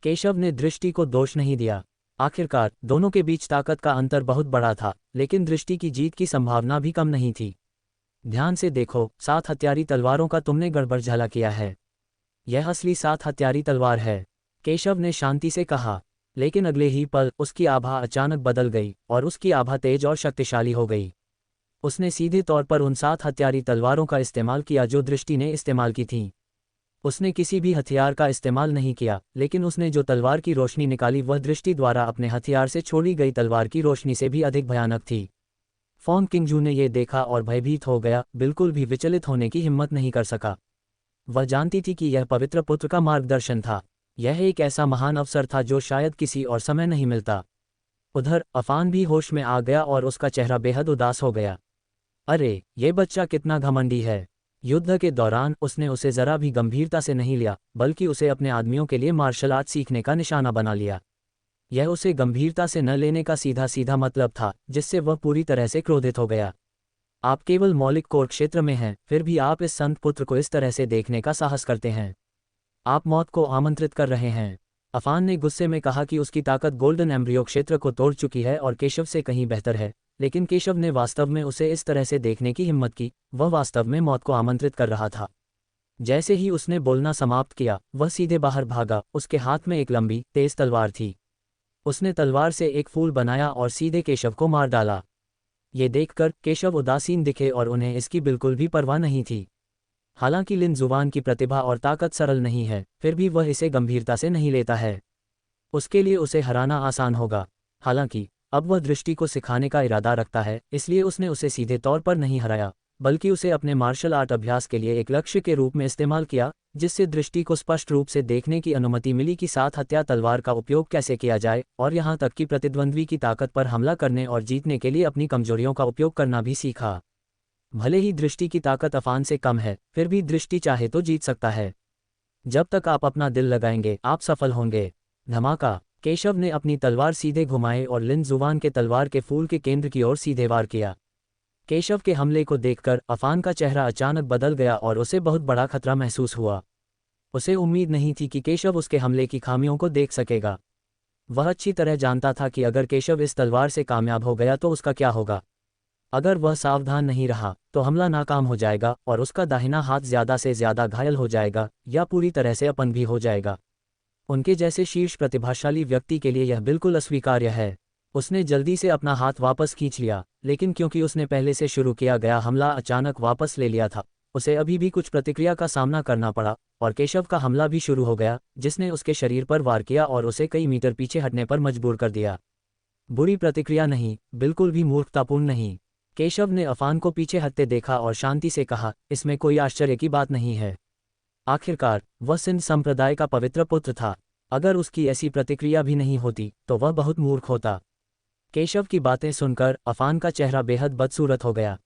केशव ने दृष्टि को दोष नहीं दिया। आखिरकार दोनों के बीच ताकत का अंतर बहुत बड़ा था, लेकिन दृष्टि की जीत की संभावना भी कम नहीं थी। ध्यान से देखो, 7 हथियारी तलवारों का तुमने गड़बड़ झला किया है। यह असली 7 हथियारी तलवार है, केशव ने शांति से कहा। लेकिन अगले ही पल उसकी आभा अचानक बदल गई और उसकी आभा तेज और शक्तिशाली हो गई। उसने सीधे तौर पर उन 7 हथियारी तलवारों का इस्तेमाल किया जो दृष्टि ने इस्तेमाल की थीं। उसने किसी भी हथियार का इस्तेमाल नहीं किया, लेकिन उसने जो तलवार की रोशनी निकाली वह दृष्टि द्वारा अपने हथियार से छोड़ी गई तलवार की रोशनी से भी अधिक भयानक थी। फॉन्ग किंगजू ने यह देखा और भयभीत हो गया, बिल्कुल भी विचलित होने की हिम्मत नहीं कर सका। वह जानती थी कि यह पवित्र पुत्र का मार्गदर्शन था। यह एक ऐसा महान अवसर था जो शायद किसी और समय नहीं मिलता। उधर अफान भी होश में आ गया और उसका चेहरा बेहद उदास हो गया। अरे, ये बच्चा कितना घमंडी है। युद्ध के दौरान उसने उसे जरा भी गंभीरता से नहीं लिया, बल्कि उसे अपने आदमियों के लिए मार्शल आर्ट सीखने का निशाना बना लिया। यह उसे गंभीरता से न लेने का सीधा सीधा मतलब था, जिससे वह पूरी तरह से क्रोधित हो गया। आप केवल मौलिक कोर क्षेत्र में हैं, फिर भी आप इस संत पुत्र को इस तरह से देखने का साहस करते हैं। आप मौत को आमंत्रित कर रहे हैं। अफान ने गुस्से में कहा कि उसकी ताकत गोल्डन एम्ब्रियो क्षेत्र को तोड़ चुकी है और केशव से कहीं बेहतर है, लेकिन केशव ने वास्तव में उसे इस तरह से देखने की हिम्मत की। वह वास्तव में मौत को आमंत्रित कर रहा था। जैसे ही उसने बोलना समाप्त किया, वह सीधे बाहर भागा। उसके हाथ में एक लंबी, तेज तलवार थी। उसने तलवार से एक फूल बनाया और सीधे केशव को मार डाला। ये देखकर केशव उदासीन दिखे और उन्हें इसकी बिल्कुल भी परवाह नहीं थी। हालांकि लिन जुबान की प्रतिभा और ताकत सरल नहीं है, फिर भी वह इसे गंभीरता से नहीं लेता है। उसके लिए उसे हराना आसान होगा। हालांकि अब वह दृष्टि को सिखाने का इरादा रखता है, इसलिए उसने उसे सीधे तौर पर नहीं हराया, बल्कि उसे अपने मार्शल आर्ट अभ्यास के लिए एक लक्ष्य के रूप में इस्तेमाल किया, जिससे दृष्टि को स्पष्ट रूप से देखने की अनुमति मिली कि 7 हत्या तलवार का उपयोग कैसे किया जाए, और यहाँ तक कि प्रतिद्वंद्वी की ताकत पर हमला करने और जीतने के लिए अपनी कमजोरियों का उपयोग करना भी सीखा। भले ही दृष्टि की ताकत अफान से कम है, फिर भी दृष्टि चाहे तो जीत सकता है। जब तक आप अपना दिल लगाएंगे, आप सफल होंगे। धमाका। केशव ने अपनी तलवार सीधे घुमाए और लिन जुबान के तलवार के फूल के केंद्र की ओर सीधे वार किया। केशव के हमले को देखकर अफान का चेहरा अचानक बदल गया और उसे बहुत बड़ा खतरा महसूस हुआ। उसे उम्मीद नहीं थी कि केशव उसके हमले की खामियों को देख सकेगा। वह अच्छी तरह जानता था कि अगर केशव इस तलवार से कामयाब हो गया तो उसका क्या होगा। अगर वह सावधान नहीं रहा तो हमला नाकाम हो जाएगा और उसका दाहिना हाथ ज़्यादा से ज़्यादा घायल हो जाएगा या पूरी तरह से अपंग भी हो जाएगा। उनके जैसे शीर्ष प्रतिभाशाली व्यक्ति के लिए यह बिल्कुल अस्वीकार्य है। उसने जल्दी से अपना हाथ वापस खींच लिया, लेकिन क्योंकि उसने पहले से शुरू किया गया हमला अचानक वापस ले लिया था, उसे अभी भी कुछ प्रतिक्रिया का सामना करना पड़ा और केशव का हमला भी शुरू हो गया, जिसने उसके शरीर पर वार किया और उसे कई मीटर पीछे हटने पर मजबूर कर दिया। बुरी प्रतिक्रिया नहीं, बिल्कुल भी मूर्खतापूर्ण नहीं। केशव ने अफान को पीछे हटते देखा और शांति से कहा, इसमें कोई आश्चर्य की बात नहीं है। आखिरकार वह सिंध संप्रदाय का पवित्र पुत्र था। अगर उसकी ऐसी प्रतिक्रिया भी नहीं होती तो वह बहुत मूर्ख होता। केशव की बातें सुनकर अफान का चेहरा बेहद बदसूरत हो गया।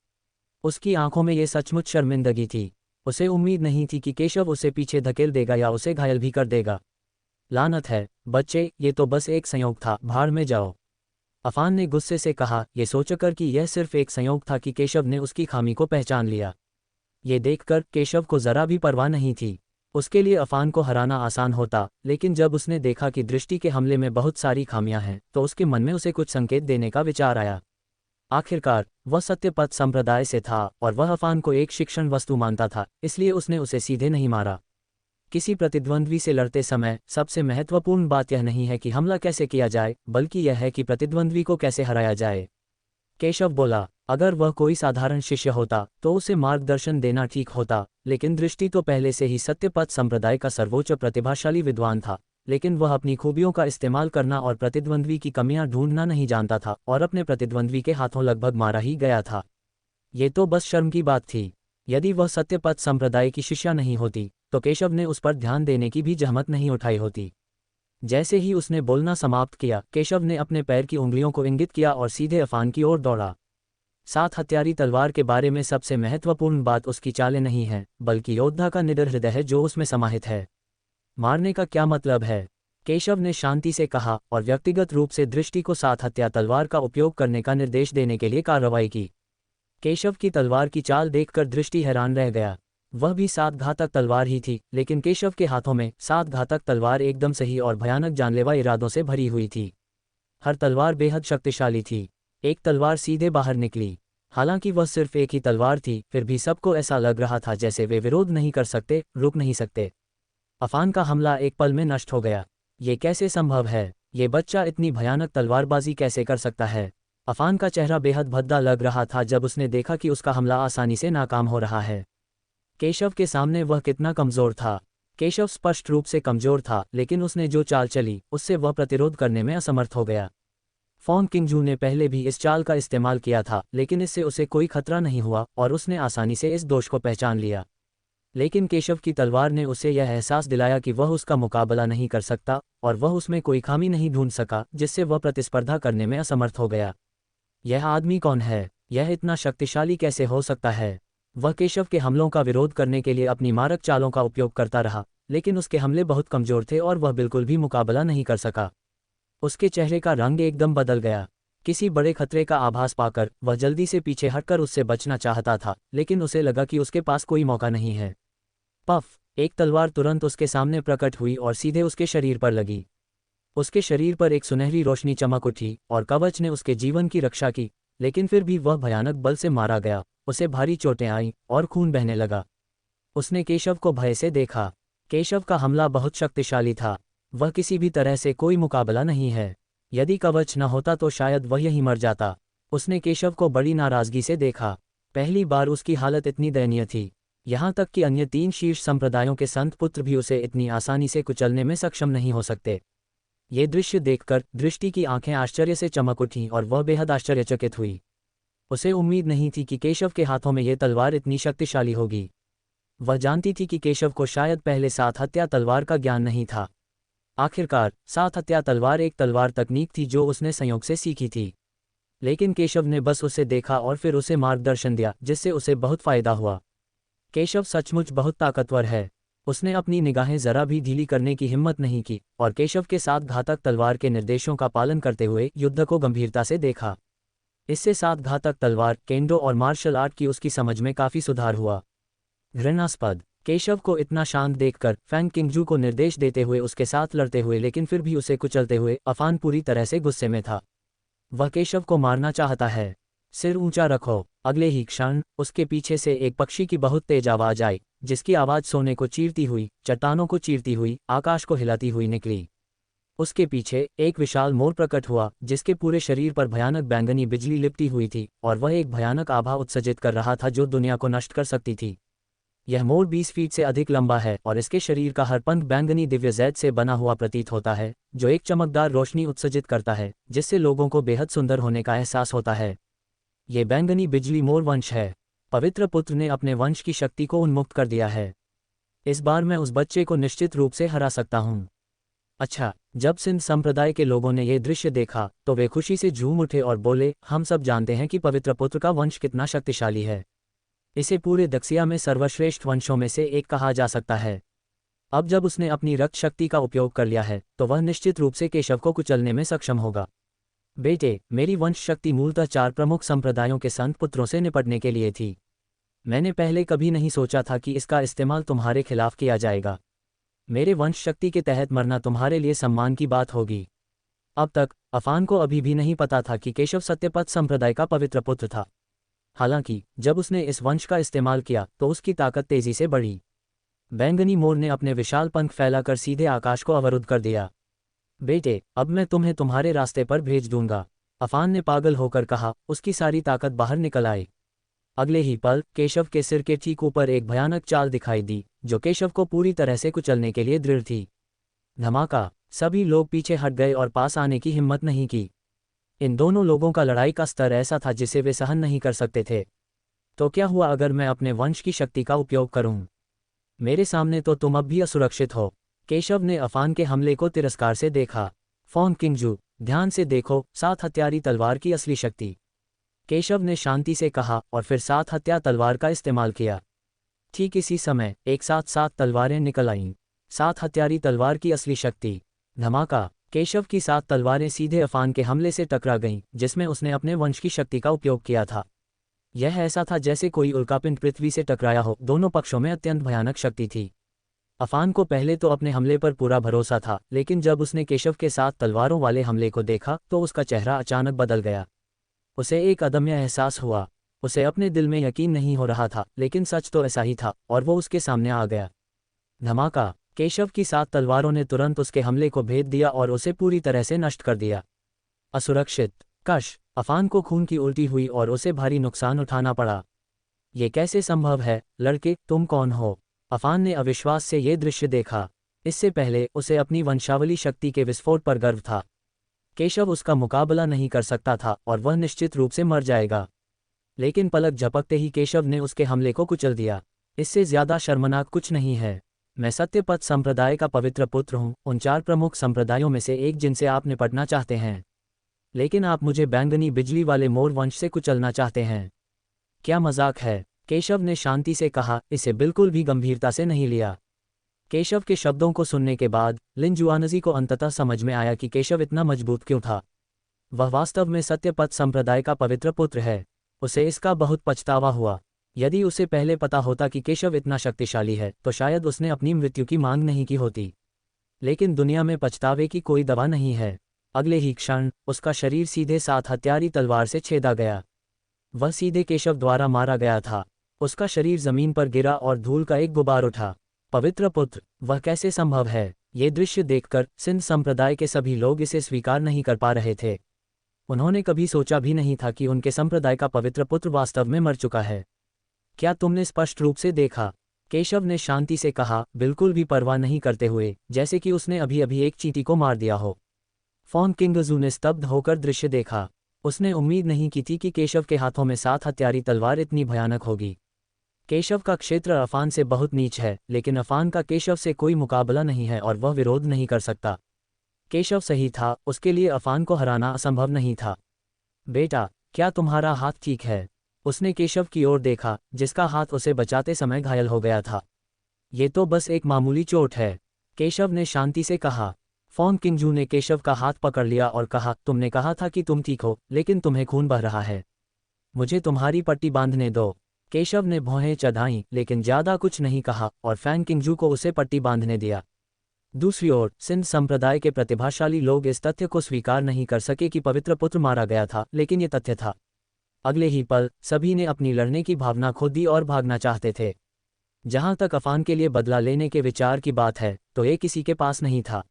उसकी आंखों में ये सचमुच शर्मिंदगी थी। उसे उम्मीद नहीं थी कि केशव उसे पीछे धकेल देगा या उसे घायल भी कर देगा। लानत है बच्चे, ये तो बस एक संयोग था, भाड़ में जाओ। अफान ने गुस्से से कहा, ये सोचकर कि यह सिर्फ एक संयोग था कि केशव ने उसकी खामी को पहचान लिया। ये देखकर केशव को जरा भी परवाह नहीं थी। उसके लिए अफान को हराना आसान होता, लेकिन जब उसने देखा कि दृष्टि के हमले में बहुत सारी खामियां हैं तो उसके मन में उसे कुछ संकेत देने का विचार आया। आखिरकार वह सत्यपथ संप्रदाय से था और वह अफान को एक शिक्षण वस्तु मानता था, इसलिए उसने उसे सीधे नहीं मारा। किसी प्रतिद्वंद्वी से लड़ते समय सबसे महत्वपूर्ण बात यह नहीं है कि हमला कैसे किया जाए, बल्कि यह है कि प्रतिद्वंद्वी को कैसे हराया जाए। केशव बोला, अगर वह कोई साधारण शिष्य होता तो उसे मार्गदर्शन देना ठीक होता, लेकिन दृष्टि तो पहले से ही सत्यपथ संप्रदाय का सर्वोच्च प्रतिभाशाली विद्वान था, लेकिन वह अपनी खूबियों का इस्तेमाल करना और प्रतिद्वंद्वी की कमियां ढूंढना नहीं जानता था और अपने प्रतिद्वंद्वी के हाथों लगभग मारा ही गया था। ये तो बस शर्म की बात थी। यदि वह सत्यपथ संप्रदाय की शिष्या नहीं होती तो केशव ने उस पर ध्यान देने की भी जहमत नहीं उठाई होती। जैसे ही उसने बोलना समाप्त किया, केशव ने अपने पैर की उंगलियों को इंगित किया और सीधे अफान की ओर दौड़ा। 7 हथियारी तलवार के बारे में सबसे महत्वपूर्ण बात उसकी चालें नहीं है, बल्कि योद्धा का निडर हृदय है जो उसमें समाहित है। मारने का क्या मतलब है? केशव ने शांति से कहा और व्यक्तिगत रूप से दृष्टि को 7 हत्या तलवार का उपयोग करने का निर्देश देने के लिए कार्रवाई की। केशव की तलवार की चाल देखकर दृष्टि हैरान रह गया। वह भी 7 घातक तलवार ही थी, लेकिन केशव के हाथों में 7 घातक तलवार एकदम सही और भयानक जानलेवा इरादों से भरी हुई थी। हर तलवार बेहद शक्तिशाली थी। एक तलवार सीधे बाहर निकली। हालांकि वह सिर्फ एक ही तलवार थी, फिर भी सबको ऐसा लग रहा था जैसे वे विरोध नहीं कर सकते, रुक नहीं सकते। अफान का हमला एक पल में नष्ट हो गया। ये कैसे संभव है? ये बच्चा इतनी भयानक तलवारबाजी कैसे कर सकता है? अफान का चेहरा बेहद भद्दा लग रहा था जब उसने देखा कि उसका हमला आसानी से नाकाम हो रहा है। केशव के सामने वह कितना कमज़ोर था। केशव स्पष्ट रूप से कमज़ोर था, लेकिन उसने जो चाल चली उससे वह प्रतिरोध करने में असमर्थ हो गया। फॉन किंगजू ने पहले भी इस चाल का इस्तेमाल किया था, लेकिन इससे उसे कोई खतरा नहीं हुआ और उसने आसानी से इस दोष को पहचान लिया। लेकिन केशव की तलवार ने उसे यह एहसास दिलाया कि वह उसका मुकाबला नहीं कर सकता और वह उसमें कोई खामी नहीं ढूंढ सका जिससे वह प्रतिस्पर्धा करने में असमर्थ हो गया। यह आदमी कौन है? यह इतना शक्तिशाली कैसे हो सकता है? वह केशव के हमलों का विरोध करने के लिए अपनी मारक चालों का उपयोग करता रहा, लेकिन उसके हमले बहुत कमज़ोर थे और वह बिल्कुल भी मुकाबला नहीं कर सका। उसके चेहरे का रंग एकदम बदल गया। किसी बड़े खतरे का आभास पाकर वह जल्दी से पीछे हटकर उससे बचना चाहता था, लेकिन उसे लगा कि उसके पास कोई मौका नहीं है। पफ! एक तलवार तुरंत उसके सामने प्रकट हुई और सीधे उसके शरीर पर लगी। उसके शरीर पर एक सुनहरी रोशनी चमक उठी और कवच ने उसके जीवन की रक्षा की, लेकिन फिर भी वह भयानक बल से मारा गया। उसे भारी चोटें आईं और खून बहने लगा। उसने केशव को भय से देखा। केशव का हमला बहुत शक्तिशाली था। वह किसी भी तरह से कोई मुकाबला नहीं है। यदि कवच न होता तो शायद वह यहीं मर जाता। उसने केशव को बड़ी नाराजगी से देखा। पहली बार उसकी हालत इतनी दयनीय थी। यहाँ तक कि अन्य 3 शीर्ष संप्रदायों के संत पुत्र भी उसे इतनी आसानी से कुचलने में सक्षम नहीं हो सकते। ये दृश्य देखकर दृष्टि की आंखें आश्चर्य से चमक उठीं और वह बेहद आश्चर्यचकित हुई। उसे उम्मीद नहीं थी कि केशव के हाथों में ये तलवार इतनी शक्तिशाली होगी। वह जानती थी कि केशव को शायद पहले 7 हत्या तलवार का ज्ञान नहीं था। आखिरकार 7 हत्या तलवार एक तलवार तकनीक थी जो उसने संयोग से सीखी थी। लेकिन केशव ने बस उसे देखा और फिर उसे मार्गदर्शन दिया, जिससे उसे बहुत फायदा हुआ। केशव सचमुच बहुत ताकतवर है। उसने अपनी निगाहें जरा भी ढीली करने की हिम्मत नहीं की और केशव के 7 घातक तलवार के निर्देशों का पालन करते हुए युद्ध को गंभीरता से देखा। इससे 7 घातक तलवार, केंडो और मार्शल आर्ट की उसकी समझ में काफी सुधार हुआ। घृणास्पद! केशव को इतना शांत देखकर फैंग किंगजू को निर्देश देते हुए उसके साथ लड़ते हुए लेकिन फिर भी उसे कुचलते हुए अफान पूरी तरह से गुस्से में था। वह केशव को मारना चाहता है। सिर ऊंचा रखो। अगले ही क्षण उसके पीछे से एक पक्षी की बहुत तेज आवाज आई, जिसकी आवाज सोने को चीरती हुई, चट्टानों को चीरती हुई, आकाश को हिलाती हुई निकली। उसके पीछे एक विशाल मोर प्रकट हुआ, जिसके पूरे शरीर पर भयानक बैंगनी बिजली लिपटी हुई थी और वह एक भयानक आभा उत्सर्जित कर रहा था जो दुनिया को नष्ट कर सकती थी। यह मोर 20 फीट से अधिक लंबा है और इसके शरीर का हर पंख बैंगनी दिव्य जैद से बना हुआ प्रतीत होता है, जो एक चमकदार रोशनी उत्सर्जित करता है, जिससे लोगों को बेहद सुंदर होने का एहसास होता है। ये बैंगनी बिजली मोर वंश है। पवित्र पुत्र ने अपने वंश की शक्ति को उन्मुक्त कर दिया है। इस बार मैं उस बच्चे को निश्चित रूप से हरा सकता हूँ। अच्छा, जब सिंध संप्रदाय के लोगों ने यह दृश्य देखा तो वे खुशी से झूम उठे और बोले, हम सब जानते हैं कि पवित्र पुत्र का वंश कितना शक्तिशाली है। इसे पूरे दक्षिया में सर्वश्रेष्ठ वंशों में से एक कहा जा सकता है। अब जब उसने अपनी रक्त शक्ति का उपयोग कर लिया है तो वह निश्चित रूप से केशव को कुचलने में सक्षम होगा। बेटे, मेरी वंश शक्ति मूलतः 4 प्रमुख संप्रदायों के संत पुत्रों से निपटने के लिए थी। मैंने पहले कभी नहीं सोचा था कि इसका इस्तेमाल तुम्हारे खिलाफ किया जाएगा। मेरे वंश शक्ति के तहत मरना तुम्हारे लिए सम्मान की बात होगी। अब तक अफान को अभी भी नहीं पता था कि केशव सत्यपथ संप्रदाय का पवित्र पुत्र था। हालांकि जब उसने इस वंश का इस्तेमाल किया तो उसकी ताकत तेजी से बढ़ी। बैंगनी मोर ने अपने विशाल पंख फैलाकर सीधे आकाश को अवरुद्ध कर दिया। बेटे, अब मैं तुम्हें तुम्हारे रास्ते पर भेज दूंगा, अफान ने पागल होकर कहा। उसकी सारी ताकत बाहर निकल आई। अगले ही पल केशव के सिर के ठीक ऊपर एक भयानक चाल दिखाई दी जो केशव को पूरी तरह से कुचलने के लिए दृढ़ थी। धमाका! सभी लोग पीछे हट गए और पास आने की हिम्मत नहीं की। इन दोनों लोगों का लड़ाई का स्तर ऐसा था जिसे वे सहन नहीं कर सकते थे। तो क्या हुआ अगर मैं अपने वंश की शक्ति का उपयोग करूं? मेरे सामने तो तुम अब भी असुरक्षित हो। केशव ने अफान के हमले को तिरस्कार से देखा। फॉन किंगजू, ध्यान से देखो 7 हत्यारी तलवार की असली शक्ति, केशव ने शांति से कहा और फिर 7 हत्या तलवार का इस्तेमाल किया। ठीक इसी समय एक साथ 7 तलवारें निकल आईं। 7 हत्यारी तलवार की असली शक्ति। धमाका! केशव की 7 तलवारें सीधे अफान के हमले से टकरा गईं जिसमें उसने अपने वंश की शक्ति का उपयोग किया था। यह ऐसा था जैसे कोई उल्कापिंड पृथ्वी से टकराया हो। दोनों पक्षों में अत्यंत भयानक शक्ति थी। अफान को पहले तो अपने हमले पर पूरा भरोसा था, लेकिन जब उसने केशव के 7 तलवारों वाले हमले को देखा तो उसका चेहरा अचानक बदल गया। उसे एक अदम्य एहसास हुआ। उसे अपने दिल में यकीन नहीं हो रहा था, लेकिन सच तो ऐसा ही था और वो उसके सामने आ गया। धमाका! केशव की 7 तलवारों ने तुरंत उसके हमले को भेद दिया और उसे पूरी तरह से नष्ट कर दिया। असुरक्षित! कश! अफान को खून की उल्टी हुई और उसे भारी नुकसान उठाना पड़ा। ये कैसे संभव है? लड़के, तुम कौन हो? अफान ने अविश्वास से ये दृश्य देखा। इससे पहले उसे अपनी वंशावली शक्ति के विस्फोट पर गर्व था। केशव उसका मुकाबला नहीं कर सकता था और वह निश्चित रूप से मर जाएगा। लेकिन पलक झपकते ही केशव ने उसके हमले को कुचल दिया। इससे ज्यादा शर्मनाक कुछ नहीं है। मैं सत्यपथ संप्रदाय का पवित्र पुत्र हूँ, उन 4 प्रमुख संप्रदायों में से एक जिनसे आप निपटना चाहते हैं। लेकिन आप मुझे बैंगनी बिजली वाले मोर वंश से कुचलना चाहते हैं। क्या मजाक है? केशव ने शांति से कहा, इसे बिल्कुल भी गंभीरता से नहीं लिया। केशव के शब्दों को सुनने के बाद लिन जुआनजी को अंततः समझ में आया कि केशव इतना मजबूत क्यों था। वह वास्तव में सत्यपथ संप्रदाय का पवित्र पुत्र है। उसे इसका बहुत पछतावा हुआ। यदि उसे पहले पता होता कि केशव इतना शक्तिशाली है तो शायद उसने अपनी मृत्यु की मांग नहीं की होती। लेकिन दुनिया में पछतावे की कोई दवा नहीं है। अगले ही क्षण उसका शरीर सीधे 7 हत्यारी तलवार से छेदा गया। वह सीधे केशव द्वारा मारा गया था। उसका शरीर जमीन पर गिरा और धूल का एक गुबार उठा। पवित्र पुत्र, वह कैसे संभव है? ये दृश्य देखकर सिंध संप्रदाय के सभी लोग इसे स्वीकार नहीं कर पा रहे थे। उन्होंने कभी सोचा भी नहीं था कि उनके संप्रदाय का पवित्र पुत्र वास्तव में मर चुका है। क्या तुमने स्पष्ट रूप से देखा? केशव ने शांति से कहा, बिल्कुल भी परवाह नहीं करते हुए, जैसे कि उसने अभी अभी एक चींटी को मार दिया हो। फॉन किंगजू ने स्तब्ध होकर दृश्य देखा। उसने उम्मीद नहीं की थी कि केशव के हाथों में 7 हत्यारी तलवार इतनी भयानक होगी। केशव का क्षेत्र अफान से बहुत नीच है, लेकिन अफान का केशव से कोई मुकाबला नहीं है और वह विरोध नहीं कर सकता। केशव सही था, उसके लिए अफान को हराना असंभव नहीं था। बेटा, क्या तुम्हारा हाथ ठीक है? उसने केशव की ओर देखा, जिसका हाथ उसे बचाते समय घायल हो गया था। ये तो बस एक मामूली चोट है, केशव ने शांति से कहा। फॉन किंगजू ने केशव का हाथ पकड़ लिया और कहा, तुमने कहा था कि तुम ठीक हो, लेकिन तुम्हें खून बह रहा है। मुझे तुम्हारी पट्टी बांधने दो। केशव ने भौहें चढ़ाईं, लेकिन ज्यादा कुछ नहीं कहा और फैन किंगजू को उसे पट्टी बांधने दिया। दूसरी ओर सिंध संप्रदाय के प्रतिभाशाली लोग इस तथ्य को स्वीकार नहीं कर सके कि पवित्र पुत्र मारा गया था, लेकिन ये तथ्य था। अगले ही पल सभी ने अपनी लड़ने की भावना खो दी और भागना चाहते थे। जहां तक अफान के लिए बदला लेने के विचार की बात है तो ये किसी के पास नहीं था।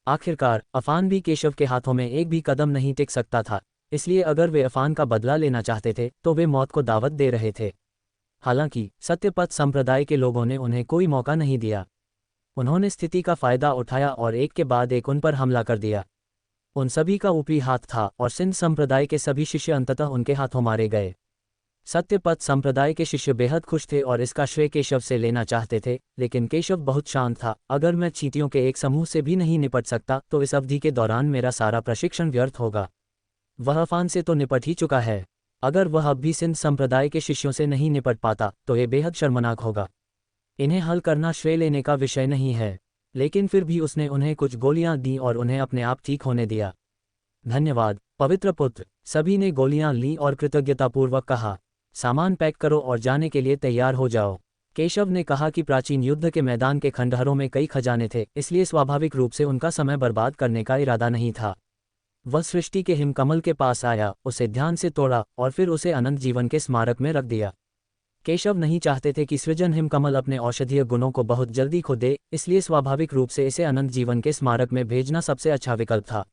आखिरकार अफान भी केशव के हाथों में एक भी कदम नहीं टिक सकता था, इसलिए अगर वे अफान का बदला लेना चाहते थे तो वे मौत को दावत दे रहे थे। हालांकि सत्यपथ संप्रदाय के लोगों ने उन्हें कोई मौका नहीं दिया। उन्होंने स्थिति का फायदा उठाया और एक के बाद एक उन पर हमला कर दिया। उन सभी का ऊपरी हाथ था और सिंध संप्रदाय के सभी शिष्य अंततः उनके हाथों मारे गए। सत्यपथ संप्रदाय के शिष्य बेहद खुश थे और इसका श्रेय केशव से लेना चाहते थे, लेकिन केशव बहुत शांत था। अगर मैं चींटियों के एक समूह से भी नहीं निपट सकता तो इस अवधि के दौरान मेरा सारा प्रशिक्षण व्यर्थ होगा। वह अफान से तो निपट ही चुका है, अगर वह अब भी सिंध संप्रदाय के शिष्यों से नहीं निपट पाता तो ये बेहद शर्मनाक होगा। इन्हें हल करना श्रेय लेने का विषय नहीं है, लेकिन फिर भी उसने उन्हें कुछ गोलियां दी और उन्हें अपने आप ठीक होने दिया। धन्यवाद पवित्र पुत्र। सभी ने गोलियां ली और कृतज्ञतापूर्वक कहा, सामान पैक करो और जाने के लिए तैयार हो जाओ। केशव ने कहा कि प्राचीन युद्ध के मैदान के खंडहरों में कई खजाने थे, इसलिए स्वाभाविक रूप से उनका समय बर्बाद करने का इरादा नहीं था। वह सृष्टि के हिमकमल के पास आया, उसे ध्यान से तोड़ा और फिर उसे अनंत जीवन के स्मारक में रख दिया। केशव नहीं चाहते थे कि सृजन हिमकमल अपने औषधीय गुणों को बहुत जल्दी खो दे, इसलिए स्वाभाविक रूप से इसे अनंत जीवन के स्मारक में भेजना सबसे अच्छा विकल्प था।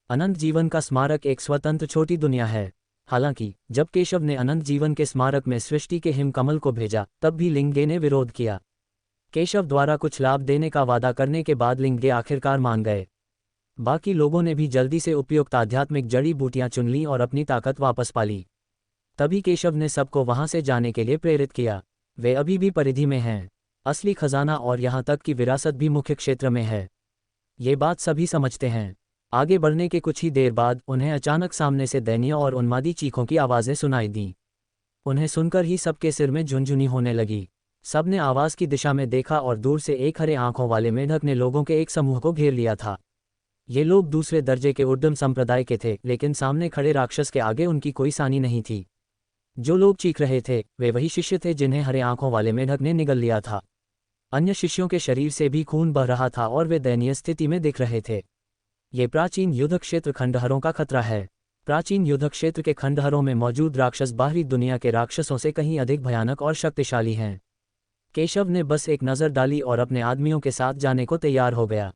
अनंत जीवन का स्मारक एक स्वतंत्र छोटी दुनिया है। हालांकि जब केशव ने अनंत जीवन के स्मारक में सृष्टि के हिमकमल को भेजा तब भी लिंगे ने विरोध किया। केशव द्वारा कुछ लाभ देने का वादा करने के बाद लिंगे आखिरकार मान गए। बाकी लोगों ने भी जल्दी से उपयुक्त आध्यात्मिक जड़ी बूटियां चुन लीं और अपनी ताकत वापस पा ली। तभी केशव ने सबको वहां से जाने के लिए प्रेरित किया। वे अभी भी परिधि में हैं। असली खजाना और यहां तक कि विरासत भी मुख्य क्षेत्र में है। ये बात सभी समझते हैं। आगे बढ़ने के कुछ ही देर बाद उन्हें अचानक सामने से दयनीय और उन्मादी चीखों की आवाज़ें सुनाई दीं। उन्हें सुनकर ही सबके सिर में झुनझुनी होने लगी। सबने आवाज़ की दिशा में देखा और दूर से एक हरे आंखों वाले मेढक ने लोगों के एक समूह को घेर लिया था। ये लोग दूसरे दर्जे के उद्यम संप्रदाय के थे, लेकिन सामने खड़े राक्षस के आगे उनकी कोई सानी नहीं थी। जो लोग चीख रहे थे वे वही शिष्य थे जिन्हें हरे आंखों वाले मेढक ने निगल लिया था। अन्य शिष्यों के शरीर से भी खून बह रहा था और वे दयनीय स्थिति में दिख रहे थे। ये प्राचीन युद्ध क्षेत्र खंडहरों का खतरा है। प्राचीन युद्ध क्षेत्र के खंडहरों में मौजूद राक्षस बाहरी दुनिया के राक्षसों से कहीं अधिक भयानक और शक्तिशाली हैं। केशव ने बस एक नज़र डाली और अपने आदमियों के साथ जाने को तैयार हो गया।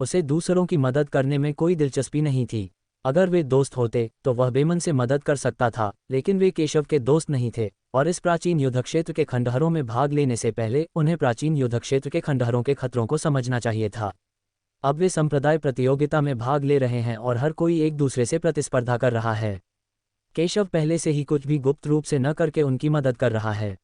उसे दूसरों की मदद करने में कोई दिलचस्पी नहीं थी। अगर वे दोस्त होते तो वह बेमन से मदद कर सकता था, लेकिन वे केशव के दोस्त नहीं थे और इस प्राचीन युद्ध क्षेत्र के खंडहरों में भाग लेने से पहले उन्हें प्राचीन युद्ध क्षेत्र के खंडहरों के खतरों को समझना चाहिए था। अब वे संप्रदाय प्रतियोगिता में भाग ले रहे हैं और हर कोई एक दूसरे से प्रतिस्पर्धा कर रहा है। केशव पहले से ही कुछ भी गुप्त रूप से न करके उनकी मदद कर रहा है।